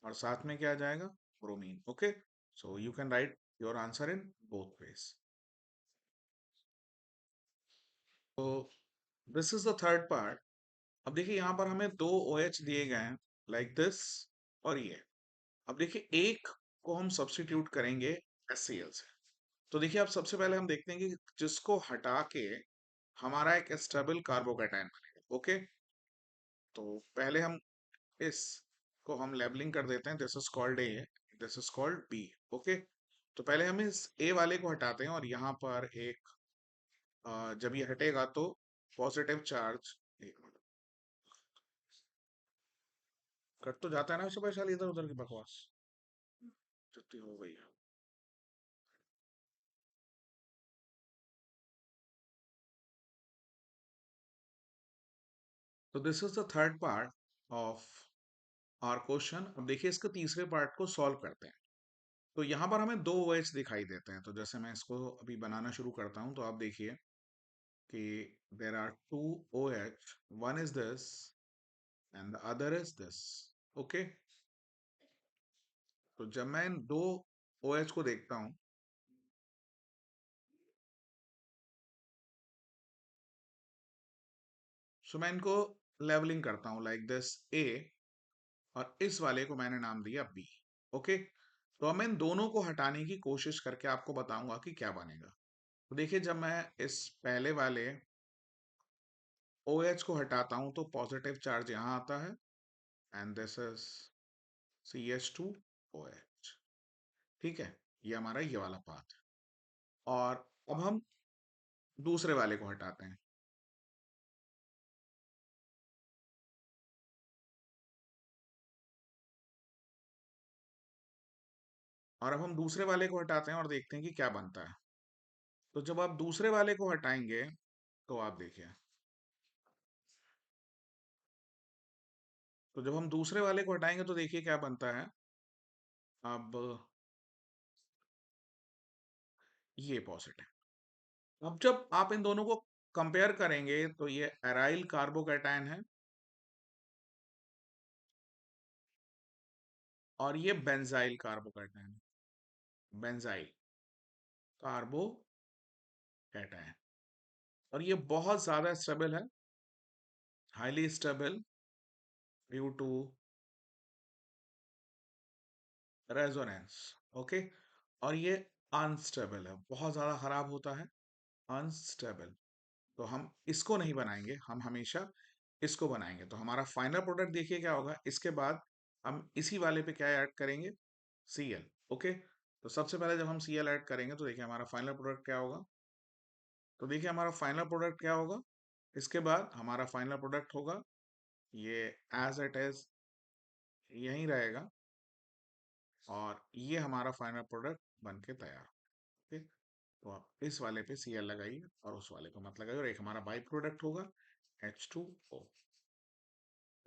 और साथ में क्या आ जाएगा, bromine. Okay, so you can write your answer in both ways. तो this is the third part. अब देखिए यहाँ पर हमें दो OH दिए गए हैं, लाइक दिस, और ये। अब देखिए एक को हम सब्स्टिट्यूट करेंगे HCl से। तो देखिए अब सबसे पहले हम देखते हैं कि जिसको हटा के हमारा एक स्टेबल कार्बोकैटायन बनेगा। ओके, तो पहले हम इस को हम लेबलिंग कर देते हैं, this is called A, this is called B। Okay, तो पहले हम इस A वाले को हटाते हैं, और यहाँ पर एक जब ये हटेगा तो पॉजिटिव चार्ज, एक मिनट, कट तो जाता है ना वैसे वैशाली, इधर उधर की बकवास जितनी हो गई है। तो this is the third part of our question. अब देखिए इसके तीसरे पार्ट को सॉल्व करते हैं। तो यहाँ पर हमें दो OH दिखाई देते हैं, तो जैसे मैं इसको अभी बनाना शुरू करता हूँ तो आप देखिए कि there are two OH, one is this and the other is this. Okay, तो जब मैं इन दो OH को देखता हूँ, सो मैं इनको लेवलिंग करता हूँ, लाइक दिस A, और इस वाले को मैंने नाम दिया B। ओके, तो अब मैं इन दोनों को हटाने की कोशिश करके आपको बताऊंगा कि क्या बनेगा। तो देखिए जब मैं इस पहले वाले OH को हटाता हूं तो पॉजिटिव चार्ज यहाँ आता है, एंड दिस इज CH2OH। ठीक है, ये हमारा ये वाला पाथ है। और अब हम दूसरे वाले को हटाते हैं, और अब हम दूसरे वाले को हटाते हैं और देखते हैं कि क्या बनता है। तो जब आप दूसरे वाले को हटाएंगे तो आप देखिए, तो जब हम दूसरे वाले को हटाएंगे तो देखिए क्या बनता है। अब ये पॉजिटिव। अब जब आप इन दोनों को कंपेयर करेंगे तो ये एराइल कार्बोकैटायन है और ये बेंजाइल कार्बोकैटायन है। बेंजाइल कार्बोकैटायन, और ये बहुत ज्यादा स्टेबल है, highly stable due to resonance. Okay, और ये अनस्टेबल है, बहुत ज्यादा खराब होता है, अनस्टेबल। तो हम इसको नहीं बनाएंगे, हम हमेशा इसको बनाएंगे। तो हमारा फाइनल प्रोडक्ट देखिए क्या होगा, इसके बाद हम इसी वाले पे क्या ऐड करेंगे, Cl। ओके, तो सबसे पहले जब हम Cl ऐड करेंगे तो देखिए हमारा फाइनल प्रोडक्ट क्या होगा। तो देखिए हमारा फाइनल प्रोडक्ट क्या होगा, इसके बाद हमारा फाइनल प्रोडक्ट होगा ये एज इट इज यहीं रहेगा, और ये हमारा फाइनल प्रोडक्ट बन के तैयार। ओके, तो आप इस वाले पे Cl लगाइए और उस वाले को मत लगाइए, और एक हमारा बाई प्रोडक्ट होगा H2O।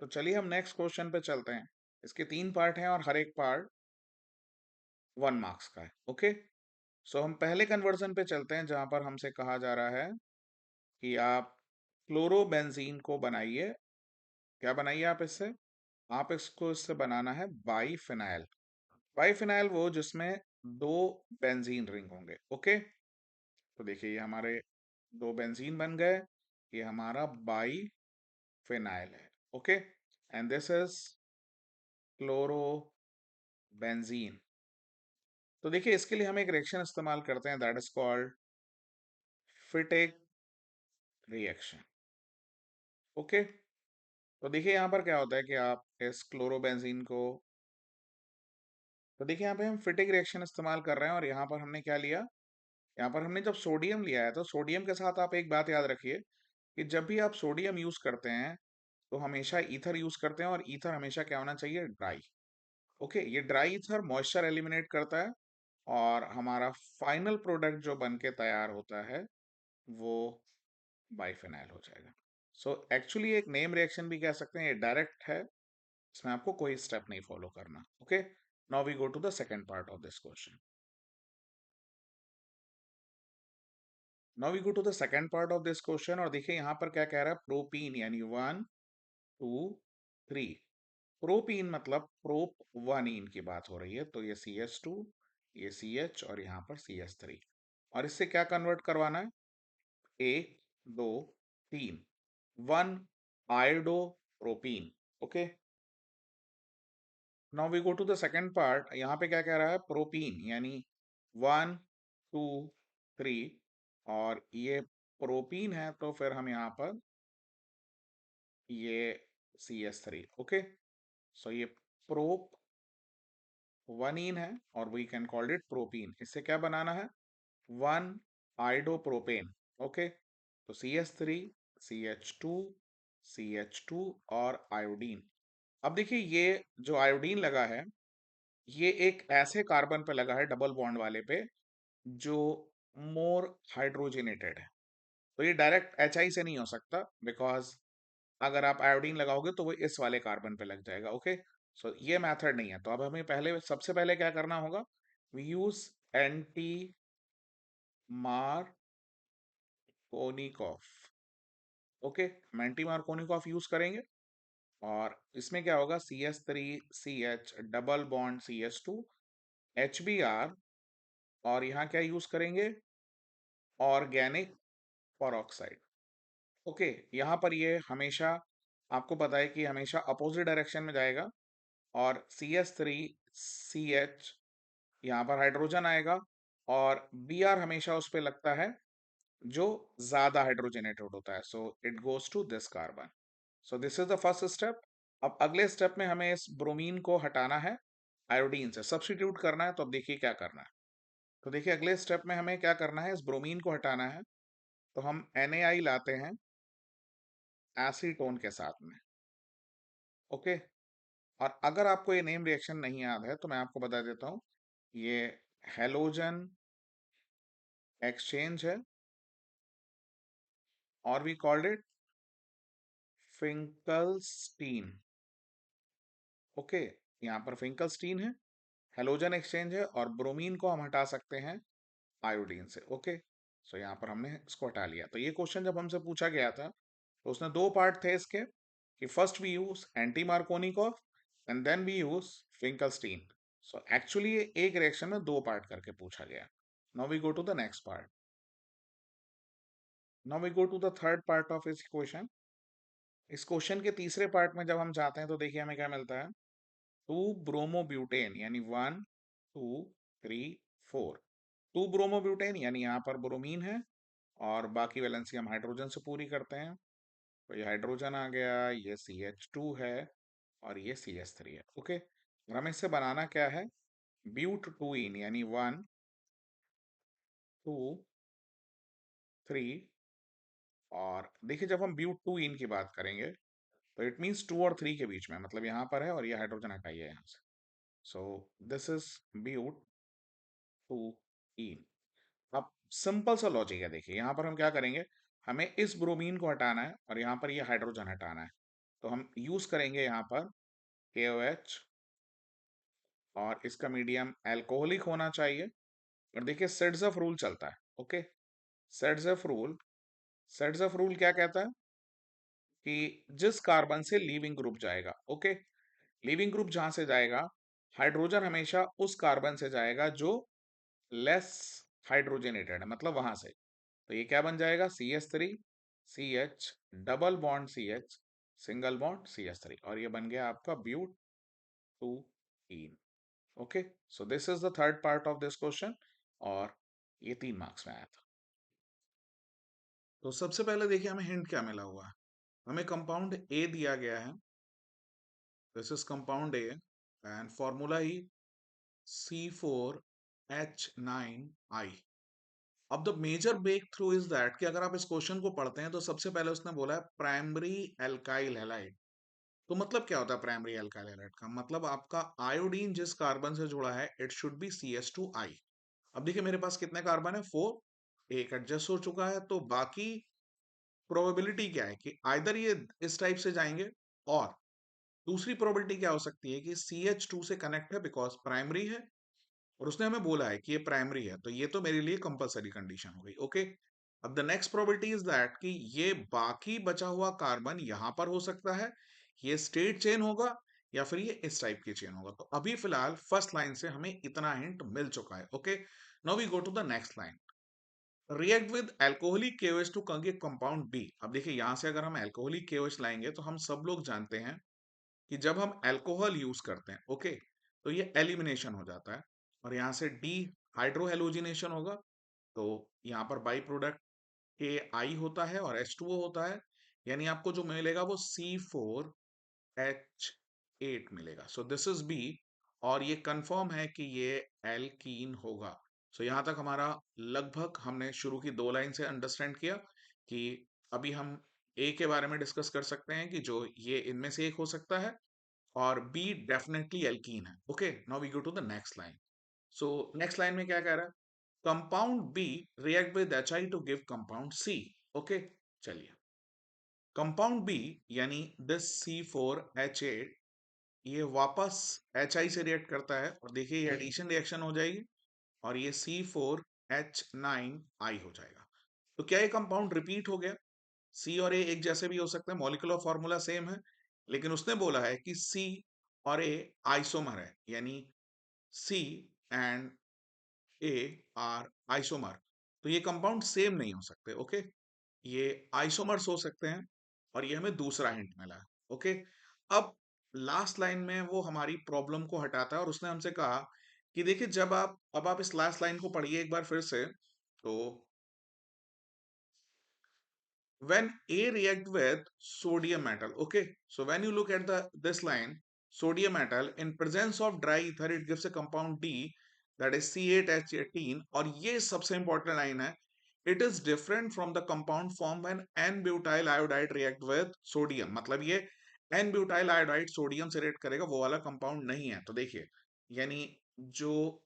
तो चलिए हम नेक्स्ट क्वेश्चन पे चलते हैं। इसके 3 पार्ट हैं और हर एक पार्ट 1 मार्क्स का है। ओके, सो हम पहले कन्वर्जन पे चलते हैं जहां पर हमसे कहा जा रहा है कि आप क्लोरोबेंजीन को बनाइए। क्या बनाइए आप इससे, आप इसको इससे बनाना है बाईफिनाइल। बाईफिनाइल वो जिसमें 2 बेंजीन रिंग होंगे। ओके, तो देखिए ये हमारे 2 बेंजीन बन गए, ये हमारा बाईफिनाइल है। Okay, and this is chlorobenzene. तो देखिए इसके लिए हम एक रिएक्शन इस्तेमाल करते हैं, that is called फिटिक reaction. Okay, तो देखिए यहाँ पर क्या होता है कि आप इस क्लोरोबेंजीन को, तो देखिए यहाँ पे हम फिटिक रिएक्शन इस्तेमाल कर रहे हैं, और यहाँ पर हमने क्या लिया, यहाँ पर हमने जब सोडियम लिया है, तो सोडियम के साथ आप एक बात याद रखिए कि जब भी आप सोडियम यूज करते हैं तो हमेशा ईथर यूज करते हैं, और ईथर हमेशा क्या होना चाहिए, ड्राई। ओके, ये ड्राई ईथर मॉइस्चर एलिमिनेट करता है, और हमारा फाइनल प्रोडक्ट जो बन के तैयार होता है वो बाइफेनाइल हो जाएगा। सो एक्चुअली एक नेम रिएक्शन भी कह सकते हैं, ये डायरेक्ट है, इसमें आपको कोई स्टेप नहीं फॉलो करना। Okay, now we go to the second part of this question. Now we go to the second part of this question, और देखिए यहाँ पर क्या कह रहा है, प्रोपीन, यानी 1 2 3। प्रोपीन मतलब प्रोप 1इन की बात हो रही है, तो ये CH2, ये CH, और यहाँ पर CH3, और इससे क्या कन्वर्ट करवाना है, 1 2 3, 1 iodo propene. Okay, now we go to the second part. यहाँ पे क्या कह रहा है, प्रोपीन यानी 1 2 3, और ये प्रोपीन है, तो फिर हम यहाँ पर ये CH3। ओके, सो ये प्रोप 1इन है, और we can call it propene. इससे क्या बनाना है, 1 आयोडोप्रोपेन। ओके, तो CH3, CH2, CH2 और आयोडीन। अब देखिए ये जो आयोडीन लगा है, ये एक ऐसे कार्बन पे लगा है, डबल बॉन्ड वाले पे, जो मोर हाइड्रोजनेटेड है। तो ये डायरेक्ट HI से नहीं हो सकता, बिकॉज अगर आप आयोडीन लगाओगे तो वो इस वाले कार्बन पे लग जाएगा। ओके, सो ये मेथड नहीं है। तो अब हमें पहले, सबसे पहले क्या करना होगा, we use anti Markovnikov. Okay, हम एंटी मार्कोनिकॉफ यूज करेंगे, और इसमें क्या होगा, CH3CH double bond CH2 HBr, और यहाँ क्या यूज करेंगे, ऑर्गेनिक परऑक्साइड। ओके, यहाँ पर ये हमेशा, आपको पता है कि हमेशा अपोजिट डायरेक्शन में जाएगा, और CH3CH यहाँ पर हाइड्रोजन आएगा, और Br हमेशा उस पे लगता है जो ज्यादा हाइड्रोजनेटेड होता है, so it goes to this carbon. So this is the first step. अब अगले स्टेप में हमें इस ब्रोमीन को हटाना है, आयोडीन से सब्स्टिट्यूट करना है। तो अब देखिए क्या करना है, तो देखिए अगले स्टेप में हमें क्या करना है, इस ब्रोमीन को हटाना है। तो हम NaI लाते हैं एसीटोन के साथ में। ओके, और अगर आपको ये नेम रिएक्शन नहीं याद है तो मैं आपको बता देता हूँ, ये हेलोजन एक्सचेंज है, और we called it Finkelstein. Okay, यहाँ पर फिंकलस्टीन है, हेलोजन एक्सचेंज है, और ब्रोमीन को हम हटा सकते हैं आयोडीन से। ओके, सो यहाँ पर हमने इसको हटा लिया। तो ये क्वेश्चन जब हमसे पूछा गया था तो उसने दो पार्ट थे इसके, कि first we use anti Markovnikov and then we use Finkelstein. So actually ये एक रिएक्शन में दो पार्ट करके पूछा गया। Now we go to the next part. Now we go to the third part of इस क्वेश्चन। इस क्वेश्चन के तीसरे पार्ट में जब हम जाते हैं तो देखिए हमें क्या मिलता है। टू ब्रोमोब्यूटेन यानी 1 2 3 4। टू ब्रोमोब्यूटेन यानी यहाँ पर ब्रोमीन है और बाकी वैलेंसी हम हाइड्रोजन से पूरी करते हैं। तो ये हाइड्रोजन आ गया, ये CH2 है और ये CH3 है। ओके, और हमें इससे बनाना क्या है, ब्यूट टू इन यानी 1 2 3। और देखिए जब हम ब्यूट टू इन की बात करेंगे तो इट मीन्स 2 और 3 के बीच में, मतलब यहाँ पर है और ये हाइड्रोजन हटाइए यहाँ से। So this is but two ene. अब सिंपल सा लॉजिक है, देखिए यहाँ पर हम क्या करेंगे, हमें इस ब्रोमीन को हटाना है और यहाँ पर ये हाइड्रोजन हटाना है। तो हम यूज करेंगे यहाँ पर KOH और इसका मीडियम एल्कोहलिक होना चाहिए। और देखिए सेड्सअप रूल चलता है। ओके, सेड्सअप रूल, सेड्सअप रूल क्या कहता है कि जिस कार्बन से लीविंग ग्रुप जाएगा, ओके, लीविंग ग्रुप जहां से जाएगा, हाइड्रोजन हमेशा उस कार्बन से जाएगा जो लेस हाइड्रोजनेटेड है, मतलब वहां से। तो ये क्या बन जाएगा, CH3 CH double bond CH single bond CH3 और ये बन गया आपका but two ene. Okay, so this is the third part of this question और ये 3 मार्क्स में आया था। तो सबसे पहले देखिए हमें हिंट क्या मिला हुआ है। हमें कंपाउंड ए दिया गया है, this is compound A and formula ही C4H9I। अब the major breakthrough is that कि अगर आप इस क्वेश्चन को पढ़ते हैं तो सबसे पहले उसने बोला है प्राइमरी एल्काइल हैलाइड। तो मतलब क्या होता है प्राइमरी एल्काइल हैलाइड का मतलब, आपका आयोडीन जिस कार्बन से जुड़ा है इट शुड बी CH2I। अब देखिए मेरे पास कितने कार्बन है, 4, एक एडजस्ट हो चुका है, तो बाकी प्रोबेबिलिटी क्या है कि आइदर ये इस टाइप से जाएंगे, और दूसरी प्रोबेबिलिटी क्या हो सकती है कि CH2 से कनेक्ट है बिकॉज प्राइमरी है और उसने हमें बोला है कि ये प्राइमरी है, तो ये तो मेरे लिए कंपलसरी कंडीशन हो गई। ओके, अब the next probability is that कि ये बाकी बचा हुआ कार्बन यहां पर हो सकता है, ये स्टेट चेन होगा या फिर ये इस टाइप की चेन होगा। तो अभी फिलहाल फर्स्ट लाइन से हमें इतना हिंट मिल चुका है। Okay, now we go to the next line. React with alcoholic KOH to get compound B. अब देखिए यहां से अगर हम अल्कोहलिक KOH लाएंगे तो हम सब लोग जानते हैं कि जब हम अल्कोहल यूज करते हैं, ओके, तो ये एलिमिनेशन हो जाता है और यहाँ से डी हाइड्रोहेलोजिनेशन होगा। तो यहाँ पर बाई प्रोडक्ट KI होता है और H2O होता है, यानी आपको जो मिलेगा वो C4H8 मिलेगा। सो दिस इज बी और ये कंफर्म है कि ये एल्कीन होगा। सो यहाँ तक हमारा लगभग हमने शुरू की 2 लाइन से अंडरस्टैंड किया कि अभी हम ए के बारे में डिस्कस कर सकते हैं कि जो ये इनमें से एक हो सकता है और बी डेफिनेटली एल्कीन है। Okay, now we go to the next line. So next line में क्या कह रहा है, compound B react with HI to give compound C. Okay, चलिए कंपाउंड बी यानी दिस C4H8 ये वापस HI से रिएक्ट करता है और देखिए ये एडिशन रिएक्शन हो जाएगी और ये C4H9I हो जाएगा। तो क्या ये कंपाउंड रिपीट हो गया, सी और ए एक जैसे भी हो सकते हैं, मॉलिक्यूलर फॉर्मूला सेम है, लेकिन उसने बोला है कि सी और ए आइसोमर है, यानी सी एंड ए आर आइसोमर। तो ये कंपाउंड सेम नहीं हो सकते। ओके, ये आइसोमर्स हो सकते हैं और ये हमें दूसरा हिंट मिला है। ओके, अब लास्ट लाइन में वो हमारी प्रॉब्लम को हटाता है और उसने हमसे कहा कि देखिए जब आप अब आप इस लास्ट लाइन को पढ़िए एक बार फिर से। तो when A react with sodium metal, okay, so when you look at the this line, sodium metal in presence of dry ether it gives a compound D, that is C8H18, और ये सबसे important line है, it is different from the compound formed when N-butyl iodide react with sodium। मतलब ये N-butyl iodide सोडियम से react करेगा, वो वाला कंपाउंड नहीं है। तो देखिए यानी जो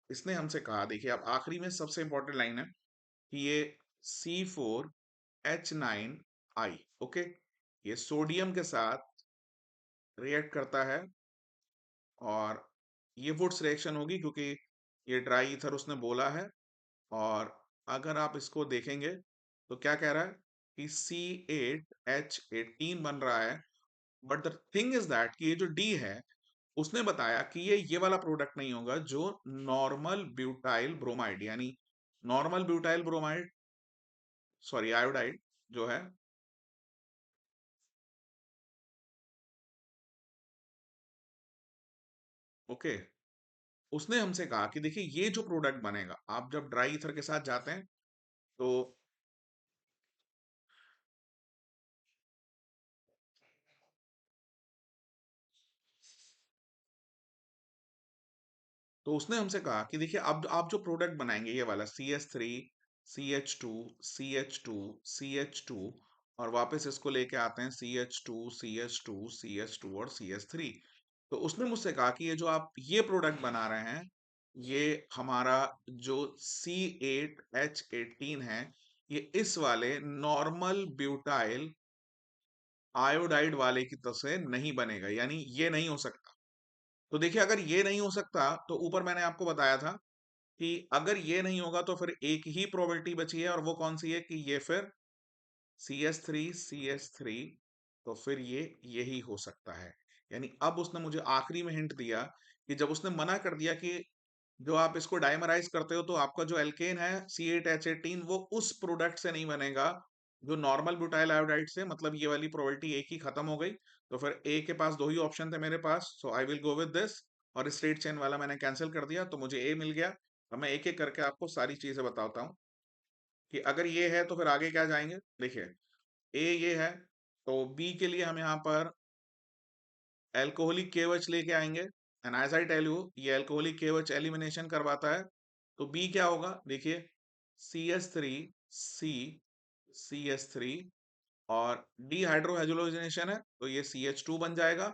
इसने हमसे कहा, देखिए अब आखिरी में सबसे इंपॉर्टेंट लाइन है कि ये C4H9I, ओके, ये सोडियम के साथ रिएक्ट करता है और ये वुड्स रिएक्शन होगी क्योंकि ये ड्राई ईथर उसने बोला है और अगर आप इसको देखेंगे तो क्या कह रहा है कि C8H18 बन रहा है। But the thing is that कि ये जो डी है, उसने बताया कि ये वाला प्रोडक्ट नहीं होगा जो नॉर्मल ब्यूटाइल ब्रोमाइड, यानी normal butyl bromide, sorry iodide जो है, ओके, उसने हमसे कहा कि देखिए ये जो प्रोडक्ट बनेगा, आप जब ड्राई ईथर के साथ जाते हैं तो उसने हमसे कहा कि देखिए अब आप जो प्रोडक्ट बनाएंगे ये वाला CH3 CH2 CH2 CH2, और वापस इसको लेके आते हैं CH2 CH2 CH2 और CH3, तो उसने मुझसे कहा कि ये जो आप ये प्रोडक्ट बना रहे हैं, ये हमारा जो C8H18 है, ये इस वाले नॉर्मल ब्यूटाइल आयोडाइड वाले की तरह से नहीं बनेगा, यानी ये नहीं हो सकता। तो देखिए अगर ये नहीं हो सकता तो ऊपर मैंने आपको बताया था कि अगर ये नहीं होगा तो फिर एक ही प्रोबेबिलिटी बची है, और वो कौन सी है कि ये फिर CH3 तो फिर ये यही हो सकता है। यानी अब उसने मुझे आखिरी में हिंट दिया कि जब उसने मना कर दिया कि जो आप इसको डाइमराइज करते हो तो आपका जो एल्केन है C8H18 वो उस प्रोडक्ट से नहीं बनेगा जो नॉर्मल ब्यूटाइल आयोडाइड से, मतलब ये वाली प्रोबेबिलिटी एक ही खत्म हो गई। तो फिर ए के पास दो ही ऑप्शन थे मेरे पास, so I will go with this, और स्ट्रेट चेन वाला मैंने कैंसिल कर दिया तो मुझे ए मिल गया। अब मैं एक एक करके आपको सारी चीजें बताता हूँ कि अगर ये है तो फिर आगे क्या जाएंगे। देखिए ए ये है, तो बी के लिए हम यहाँ पर एल्कोहलिक केवच लेके आएंगे, and as I tell you ये एल्कोहलिक केवच एलिमिनेशन करवाता है। तो बी क्या होगा, देखिए CH3 और डी हाइड्रोहाइड्रोजनेशन है तो ये CH2 बन जाएगा,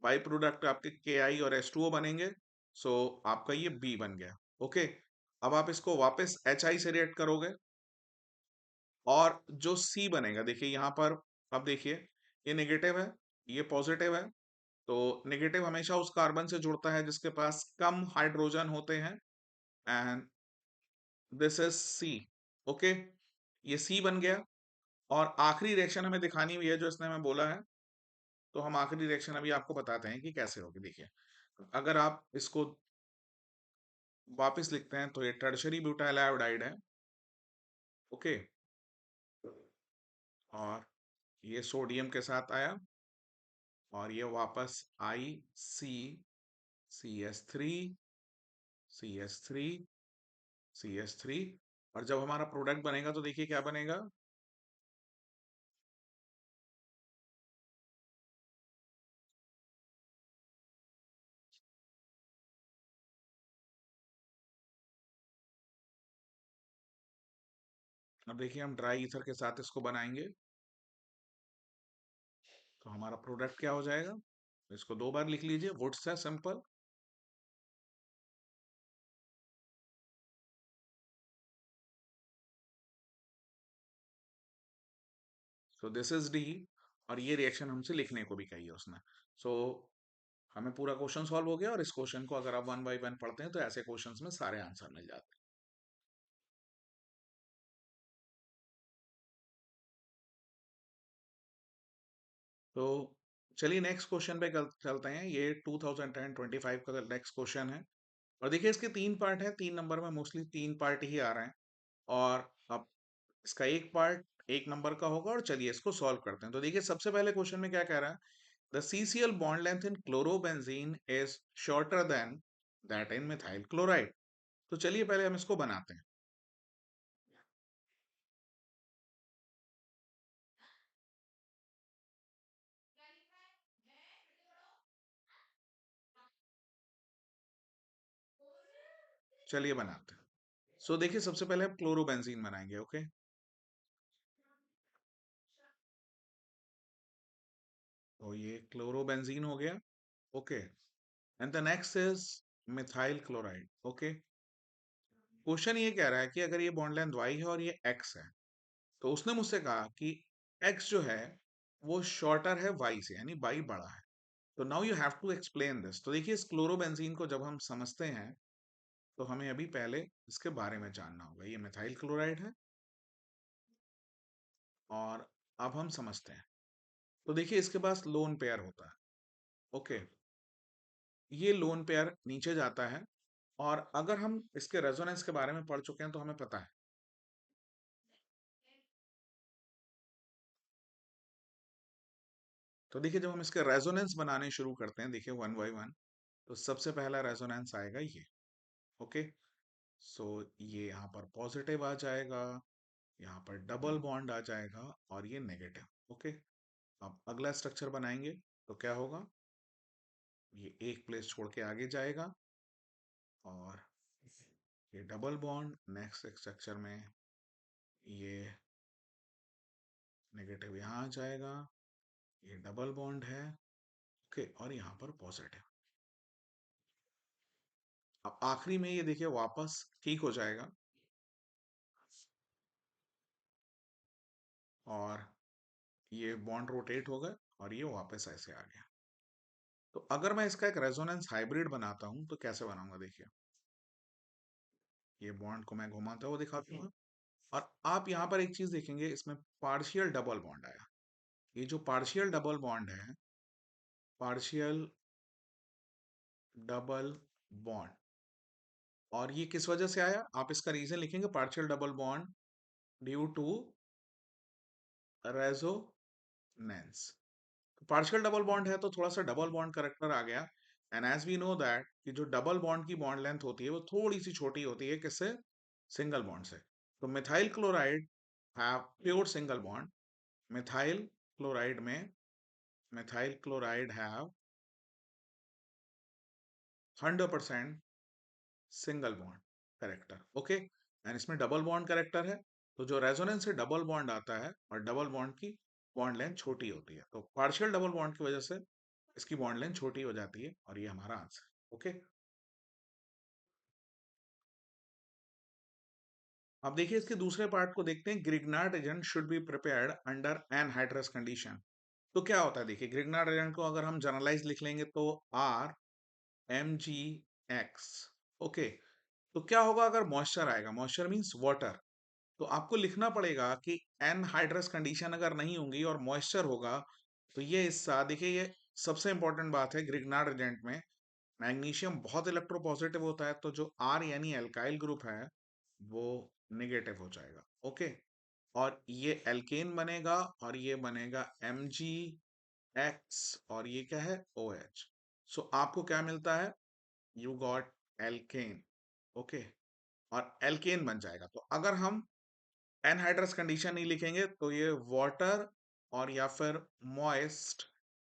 बाई प्रोडक्ट आपके KI और H2O बनेंगे। सो आपका ये बी बन गया। ओके, अब आप इसको वापस HI से रिएक्ट करोगे और जो सी बनेगा, देखिए यहाँ पर, अब देखिए ये नेगेटिव है, ये पॉजिटिव है, तो नेगेटिव हमेशा उस कार्बन से जुड़ता है जिसके पास कम हाइड्रोजन होते हैं, and this is C. Okay, ये सी बन गया। और आखिरी रिएक्शन हमें दिखानी हुई है जो इसने हमें बोला है, तो हम आखिरी रिएक्शन अभी आपको बताते हैं कि कैसे होगी। देखिए अगर आप इसको वापस लिखते हैं तो ये टर्शरी ब्यूटाइल आयोडाइड है। ओके, और ये सोडियम के साथ आया, और ये वापस CH3 CH3 और जब हमारा प्रोडक्ट बनेगा तो देखिए क्या बनेगा। अब देखिए हम ड्राई ईथर के साथ इसको बनाएंगे तो हमारा प्रोडक्ट क्या हो जाएगा। इसको दो बार लिख लीजिए, वुड्स है simple. So this is D, और ये रिएक्शन हमसे लिखने को भी कही है उसने। सो हमें पूरा क्वेश्चन सॉल्व हो गया, और इस क्वेश्चन को अगर आप वन बाय वन पढ़ते हैं तो ऐसे क्वेश्चंस में सारे आंसर मिल जाते हैं। तो चलिए नेक्स्ट क्वेश्चन पे चलते हैं। ये 2010-25 का नेक्स्ट क्वेश्चन है, और देखिए इसके तीन पार्ट हैं, 3 नंबर में मोस्टली 3 पार्ट ही आ रहे हैं, और अब इसका एक पार्ट 1 नंबर का होगा, और चलिए इसको सॉल्व करते हैं। तो देखिए सबसे पहले क्वेश्चन में क्या कह रहा है, the CCl bond length in chlorobenzene is shorter than that in methyl chloride. तो चलिए पहले हम इसको बनाते हैं। चलिए बनाते हैं। सो देखिए सबसे पहले हम क्लोरोबेंजीन बनाएंगे। ओके, तो ये क्लोरोबेंजीन हो गया। Okay, and the next is methyl chloride. Okay, question ये कह रहा है कि अगर ये बॉन्ड लेंथ y है और ये x है, तो उसने मुझसे कहा कि x जो है वो शॉर्टर है y से, यानी y बड़ा है। तो now you have to explain this. तो देखिए इस क्लोरोबेंजीन को जब हम समझते हैं तो हमें अभी पहले इसके बारे में जानना होगा। ये मिथाइल क्लोराइड है और अब हम समझते हैं। तो देखिए इसके पास लोन पेयर होता है। ओके, ये लोन पेयर नीचे जाता है और अगर हम इसके रेजोनेंस के बारे में पढ़ चुके हैं तो हमें पता है। तो देखिए जब हम इसके रेजोनेंस बनाने शुरू करते हैं, देखिए वन बाय वन, तो सबसे पहला रेजोनेंस आएगा ये। ओके, सो ये यहाँ पर पॉजिटिव आ जाएगा, यहाँ पर डबल बॉन्ड आ जाएगा और ये नेगेटिव। ओके, अब अगला स्ट्रक्चर बनाएंगे तो क्या होगा, ये एक प्लेस छोड़ के आगे जाएगा और ये डबल बॉन्ड, नेक्स्ट स्ट्रक्चर में ये नेगेटिव यहाँ आ जाएगा, ये डबल बॉन्ड है। ओके, और यहाँ पर पॉजिटिव। अब आखिरी में ये देखिए वापस ठीक हो जाएगा और ये बॉन्ड रोटेट हो गए और ये वापस ऐसे आ गया। तो अगर मैं इसका एक रेजोनेंस हाइब्रिड बनाता हूं तो कैसे बनाऊंगा, देखिए ये बॉन्ड को मैं घुमाता हुआ दिखाता हूँ और आप यहाँ पर एक चीज देखेंगे, इसमें पार्शियल डबल बॉन्ड आया। ये जो पार्शियल डबल बॉन्ड है, पार्शियल डबल बॉन्ड, और ये किस वजह से आया, आप इसका रीजन लिखेंगे partial double bond due to resonance. Partial double bond है तो थोड़ा सा डबल बॉन्ड करेक्टर आ गया। And as we know that कि जो डबल बॉन्ड की बॉन्ड लेंथ होती है वो थोड़ी सी छोटी होती है किससे, सिंगल बॉन्ड से। तो methyl chloride have pure single bond. Methyl chloride में, methyl chloride have 100% single bond character. Okay, and इसमें डबल बॉन्ड करेक्टर है, तो जो रेजोनेंस से डबल बॉन्ड आता है और डबल बॉन्ड की बॉन्ड लेंथ छोटी होती है, तो पार्शियल डबल बॉन्ड की वजह से इसकी बॉन्ड लेंथ छोटी हो जाती है और ये हमारा आंसर। ओके, अब देखिए इसके दूसरे पार्ट को देखते हैं। Grignard agent should be prepared under anhydrous condition. तो क्या होता है, देखिए ग्रिग्नार्ड एजेंट को अगर हम जनरलाइज लिख लेंगे तो R M G X. Okay, तो क्या होगा अगर मॉइस्चर आएगा, मॉइस्चर मींस वाटर, तो आपको लिखना पड़ेगा कि एनहाइड्रस कंडीशन अगर नहीं होंगी और मॉइस्चर होगा तो ये हिस्सा देखिए, ये सबसे इंपॉर्टेंट बात है ग्रिग्नार्ड एजेंट में। मैग्नीशियम बहुत इलेक्ट्रोपॉजिटिव होता है, तो जो आर यानी एल्काइल ग्रुप है वो नेगेटिव हो जाएगा। ओके, और ये एल्केन बनेगा और ये बनेगा MgX और ये क्या है, OH। सो आपको क्या मिलता है, यू गॉट एल्केन। ओके, और एल्केन बन जाएगा। तो अगर हम एनहाइड्रस कंडीशन नहीं लिखेंगे तो ये वाटर और या फिर मॉइस्ट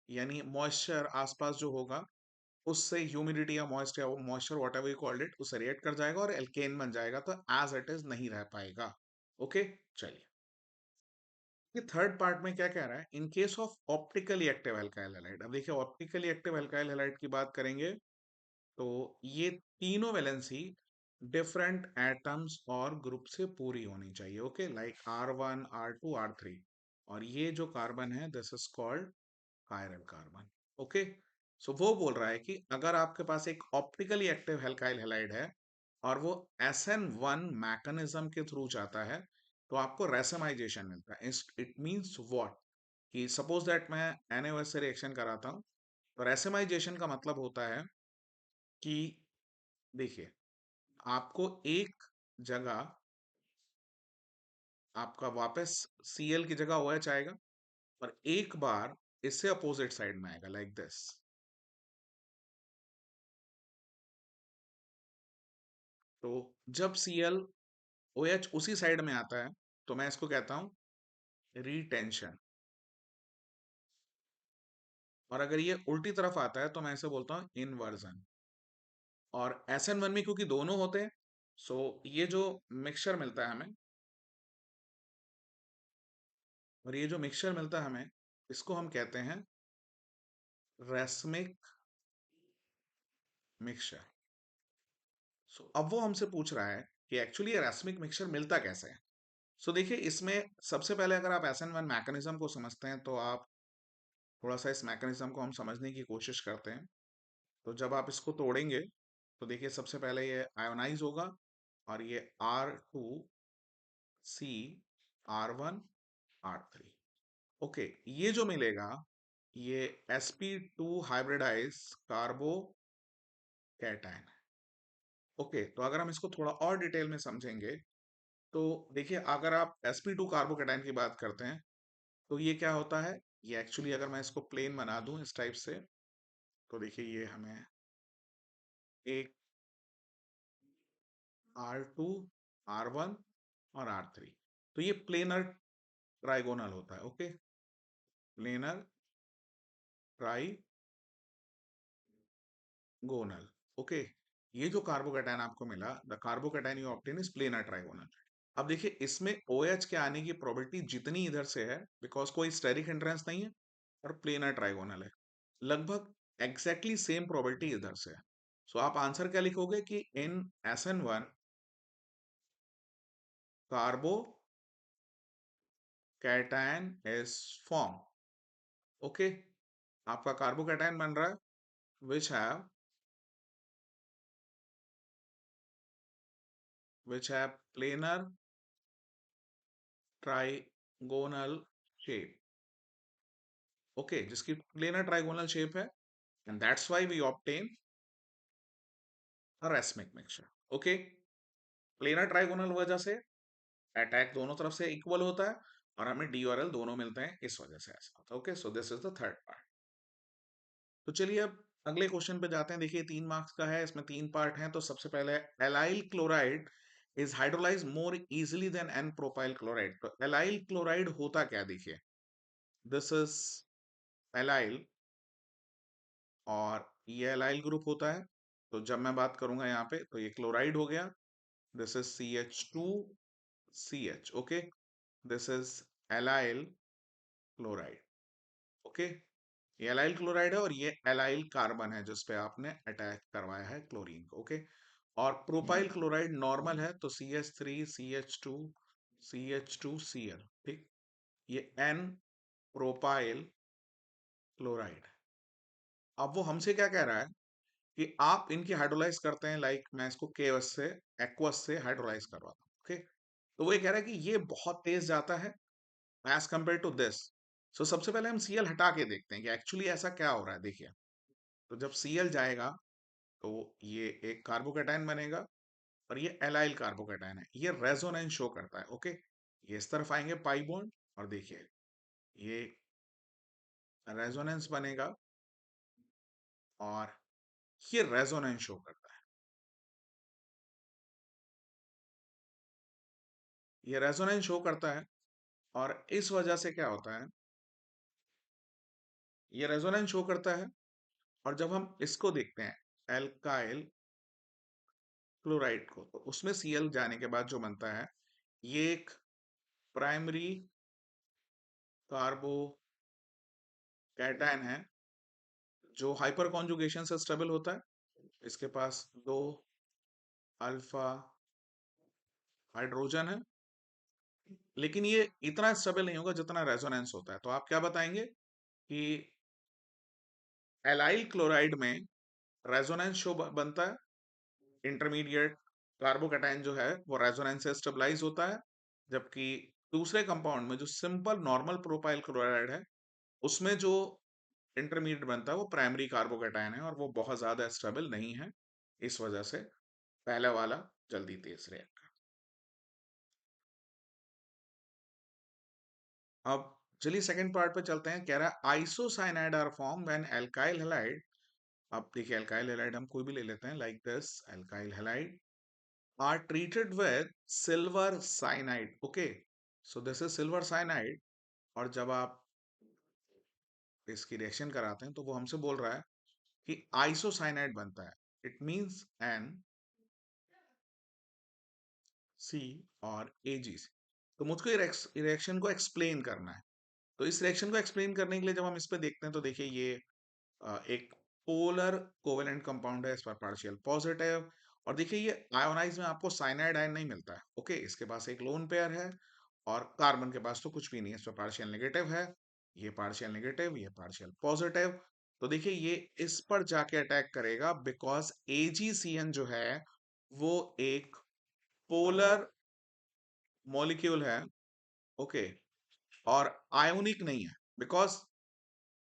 यानी मॉइस्चर आसपास जो होगा उससे ह्यूमिडिटी या मॉइस्ट या moisture what ever you called it, उससे रिएक्ट कर जाएगा और एल्केन बन जाएगा, तो एज इट इज नहीं रह पाएगा। ओके, चलिए ये थर्ड पार्ट में क्या कह रहा है, in case of optically active alkyl halide. अब देखिए ऑप्टिकली एक्टिव एल्काइल हैलाइड की बात करेंगे तो ये तीनों वैलेंसी डिफरेंट एटम्स और ग्रुप से पूरी होनी चाहिए। Okay, like R1 R2 R3, और ये जो कार्बन है this is called chiral carbon. Okay, so वो बोल रहा है कि अगर आपके पास एक ऑप्टिकली एक्टिव एल्काइल हैलाइड है और वो SN1 मैकेनिज्म के थ्रू जाता है तो आपको रेसमाइजेशन मिलता है। इट मींस व्हाट, कि सपोज दैट मैं NaOH से रिएक्शन कराता हूं, तो रेसमाइजेशन का मतलब होता है कि देखिए आपको एक जगह आपका वापस Cl की जगह OH आएगा और एक बार इससे अपोजिट साइड में आएगा लाइक दिस। तो जब Cl OH उसी साइड में आता है तो मैं इसको कहता हूं रिटेंशन, और अगर ये उल्टी तरफ आता है तो मैं इसे बोलता हूं इनवर्जन। और SN1 में क्योंकि दोनों होते हैं, सो ये जो मिक्सचर मिलता है हमें, और ये जो मिक्सचर मिलता है हमें, इसको हम कहते हैं रेसमिक मिक्सचर। सो अब वो हमसे पूछ रहा है कि एक्चुअली ये रेसमिक मिक्सचर मिलता कैसे है। सो देखिए इसमें सबसे पहले अगर आप SN1 मैकेनिज्म को समझते हैं तो आप थोड़ा सा इस मैकेनिज्म को हम समझने की कोशिश करते हैं। तो जब आप इसको तोड़ेंगे तो देखिए सबसे पहले ये आयोनाइज होगा और ये R2C R1R3। ओके, ये जो मिलेगा ये sp2 हाइब्रिडाइज कार्बो कैटायन। ओके, तो अगर हम इसको थोड़ा और डिटेल में समझेंगे तो देखिए अगर आप sp2 कार्बोकेटाइन की बात करते हैं तो ये क्या होता है, ये एक्चुअली अगर मैं इसको प्लेन बना दूं इस टाइप से, तो देखिए ये हमें एक R2 R1 और R3, तो ये प्लेनर ट्राइगोनल होता है। Okay, planar trigonal. ओके, ये जो कार्बोकेटाइन आपको मिला, the carbocation you obtain is planar trigonal. अब देखिए इसमें OH के आने की प्रोबेबिलिटी जितनी इधर से है, बिकॉज कोई स्टेरिक एंट्रेंस नहीं है और प्लेनर ट्राइगोनल है, लगभग एग्जैक्टली सेम प्रोबेबिलिटी इधर से है। सो आप आंसर क्या लिखोगे कि in SN1 carbocation is form. Okay, आपका कार्बोकैटायन बन रहा है which have planar trigonal shape। Okay, जिसकी प्लेनर ट्राइगोनल शेप है, and that's why we obtain a racemic mixture. Okay, planar trigonal वजह से अटैक दोनों तरफ से इक्वल होता है और हमें डी और एल दोनों मिलते हैं, इस वजह से ऐसा होता है। Okay, so this is the third part. तो चलिए अब अगले क्वेश्चन पे जाते हैं। देखिए 3 मार्क्स का है, इसमें 3 पार्ट हैं। तो सबसे पहले allyl chloride is hydrolyse more easily than n propyl chloride. तो एलाइल क्लोराइड होता क्या, देखिए दिस इज एलाइल और ये एलाइल ग्रुप होता है। तो जब मैं बात करूंगा यहाँ पे तो ये क्लोराइड हो गया, this is CH2CH। Okay, this is allyl chloride. Okay, ये एलाइल क्लोराइड है और ये एलाइल कार्बन है जिसपे आपने अटैक करवाया है क्लोरीन को। ओके, और प्रोपाइल क्लोराइड नॉर्मल है तो CH3CH2CH2Cl। ठीक, ये N प्रोपाइल क्लोराइड। अब वो हमसे क्या कह रहा है कि आप इनकी हाइड्रोलाइज करते हैं, लाइक मैं इसको केवस से एक्वस से हाइड्रोलाइज करवाता हूँ। ओके, तो वो ये कह रहा है कि ये बहुत तेज जाता है एज कंपेयर टू दिस। सो सबसे पहले हम Cl हटा के देखते हैं कि एक्चुअली ऐसा क्या हो रहा है। देखिए, तो जब Cl जाएगा तो ये एक कार्बोकेटाइन बनेगा और ये एलाइल कार्बोकेटाइन है, ये रेजोनेंस शो करता है। ओके, ये इस तरफ आएंगे पाई बॉन्ड और देखिए ये रेजोनेंस बनेगा और ये रेजोनेंस शो करता है। ये रेजोनेंस शो करता है और इस वजह से क्या होता है, ये रेजोनेंस शो करता है और जब हम इसको देखते हैं एल्काइल क्लोराइड को, तो उसमें Cl जाने के बाद जो बनता है ये एक प्राइमरी कार्बोकैटायन है जो हाइपर कॉन्जुगेशन से स्टेबल होता है। इसके पास 2 अल्फा हाइड्रोजन है, लेकिन ये इतना स्टेबल नहीं होगा जितना रेजोनेंस होता है। तो आप क्या बताएंगे कि एलाइल क्लोराइड में रेजोनेंस शो बनता है, इंटरमीडिएट कार्बोकैटायन जो है वो रेजोनेंस से स्टेबलाइज होता है, जबकि दूसरे कंपाउंड में जो सिंपल नॉर्मल प्रोपाइल क्लोराइड है उसमें जो इंटरमीडिएट बनता है वो प्राइमरी कार्बोकैटायन है और वो बहुत ज्यादा स्टेबल नहीं है, इस वजह से पहला वाला जल्दी तेज रिएक्ट। अब चलिए सेकंड पार्ट पे चलते हैं। कह रहा है isocyanide are form when alkyl halide. अब देखिए एल्काइल हैलाइड हम कोई भी ले लेते हैं, like this alkyl halide are treated with silver cyanide. Okay, so this is silver cyanide और जब आप इसकी रिएक्शन कराते हैं तो वो हमसे बोल रहा है कि आइसोसाइनाइड बनता है। इट मींस एन सी और AgC। तो मुझको रिएक्शन को एक्सप्लेन करना है। तो इस रिएक्शन को एक्सप्लेन करने के लिए जब हम इस पे देखते हैं तो देखिए ये एक पोलर कोवेलेंट कंपाउंड है, इस पर पार्शियल पॉजिटिव। और देखिए ये आयोनाइज में आपको साइनाइड आयन नहीं मिलता है। ओके, इसके पास एक लोन पेयर है और कार्बन के पास तो कुछ भी नहीं है, इस पर पार्शियल नेगेटिव है, ये पार्शियल नेगेटिव, ये पार्शियल पॉजिटिव। तो देखिए ये इस पर जाके अटैक करेगा, बिकॉज AgCN जो है वो एक पोलर मॉलिक्यूल है, ओके, और आयोनिक नहीं है। बिकॉज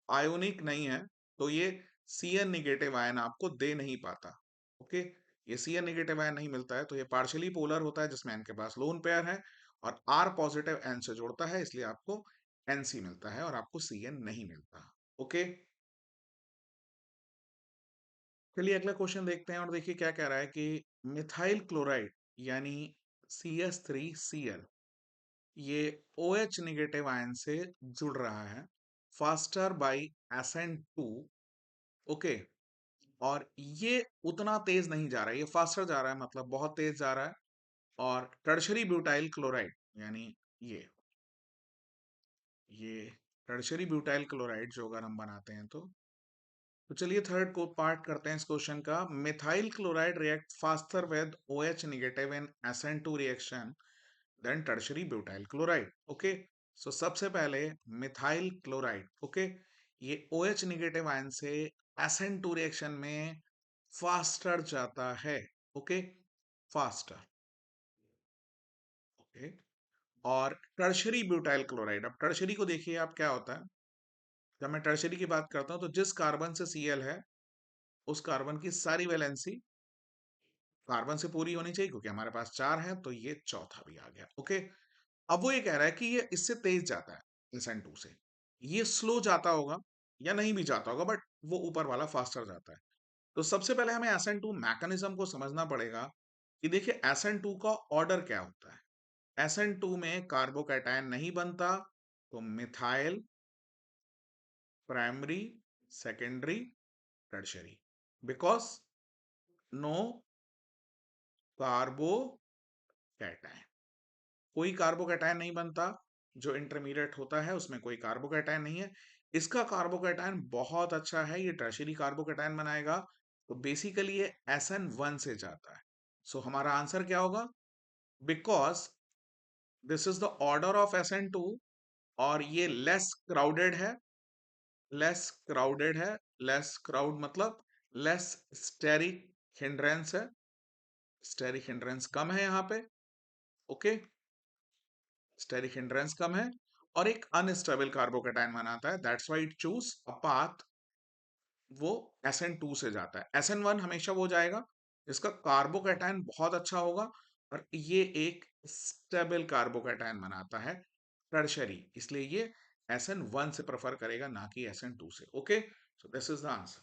आयोनिक नहीं है तो ये Cn निगेटिव आयन आपको दे नहीं पाता, ओके। ये Cn निगेटिव आयन नहीं मिलता है तो ये पार्शियली पोलर होता है, जिसमें N के पास लोन पेयर है, और R पॉजिटिव N से जोड़ता है, इसलिए आपको Nc मिलता है और आपको Cn नहीं मिलता, ओके। चलिए अगला क्वेश्चन देखते हैं, और देखिए क्या कह रहा है कि मिथाइल क्लोराइड यानी CH3Cl, ये OH निगेटिव आयन से जुड़ रहा है फास्टर बाई SN2, ओके। और ये उतना तेज नहीं जा रहा है, ये फास्टर जा रहा है, मतलब बहुत तेज जा रहा है। और टर्शरी ब्यूटाइल क्लोराइड यानी ये टर्शरी ब्यूटाइल क्लोराइड जो अगर हम बनाते हैं तो चलिए थर्ड को पार्ट करते हैं इस क्वेश्चन का। Methyl chloride react faster with OH negative in SN2 reaction than tertiary butyl chloride, okay. So सबसे पहले मिथाइल क्लोराइड, ओके, ये OH नेगेटिव आयन से SN2 रिएक्शन में फास्टर जाता है, ओके, फास्टर, ओके। और टर्शरी ब्यूटाइल क्लोराइड, अब टर्शरी को देखिए आप क्या होता है। जब मैं टर्शरी की बात करता हूं तो जिस कार्बन से Cl है उस कार्बन की सारी वैलेंसी कार्बन से पूरी होनी चाहिए, क्योंकि हमारे पास 4 है तो ये चौथा भी आ गया, ओके। अब वो ये कह रहा है कि ये इससे तेज जाता है SN2 से, ये स्लो जाता होगा या नहीं भी जाता होगा, बट वो ऊपर वाला फास्टर जाता है। तो सबसे पहले हमें SN2 मैकेनिज्म को समझना पड़ेगा कि देखिए SN2 का ऑर्डर क्या होता है। SN2 में कार्बोकैटायन नहीं बनता, तो methyl, primary, secondary, tertiary, because no carbocation, कोई कार्बोकैटायन नहीं बनता। जो इंटरमीडिएट होता है उसमें कोई कार्बोकैटायन नहीं है। इसका कार्बोकैटायन बहुत अच्छा है, ये टर्शरी कार्बोकैटायन बनाएगा। तो बेसिकली ये SN1 से जाता है। सो हमारा आंसर क्या होगा, because this is the order of SN2, और ये लेस क्राउडेड है, लेस क्राउडेड है, लेस क्राउड मतलब लेस स्टेरिक हिंड्रेंस है, स्टेरिक हिंड्रेंस कम है यहाँ पे, ओके, स्टेरिक हिंड्रेंस कम है, और एक अनस्टेबल कार्बोकेटायन बनाता है, that's why it choose a path, वो SN2 से जाता है। SN1 हमेशा वो जाएगा जिसका कार्बोकेटायन बहुत अच्छा होगा, और ये एक स्टेबल कार्बोकेटायन बनाता है टर्शरी, इसलिए ये SN1 से प्रेफर करेगा, ना कि SN2 से, okay. So this is the answer.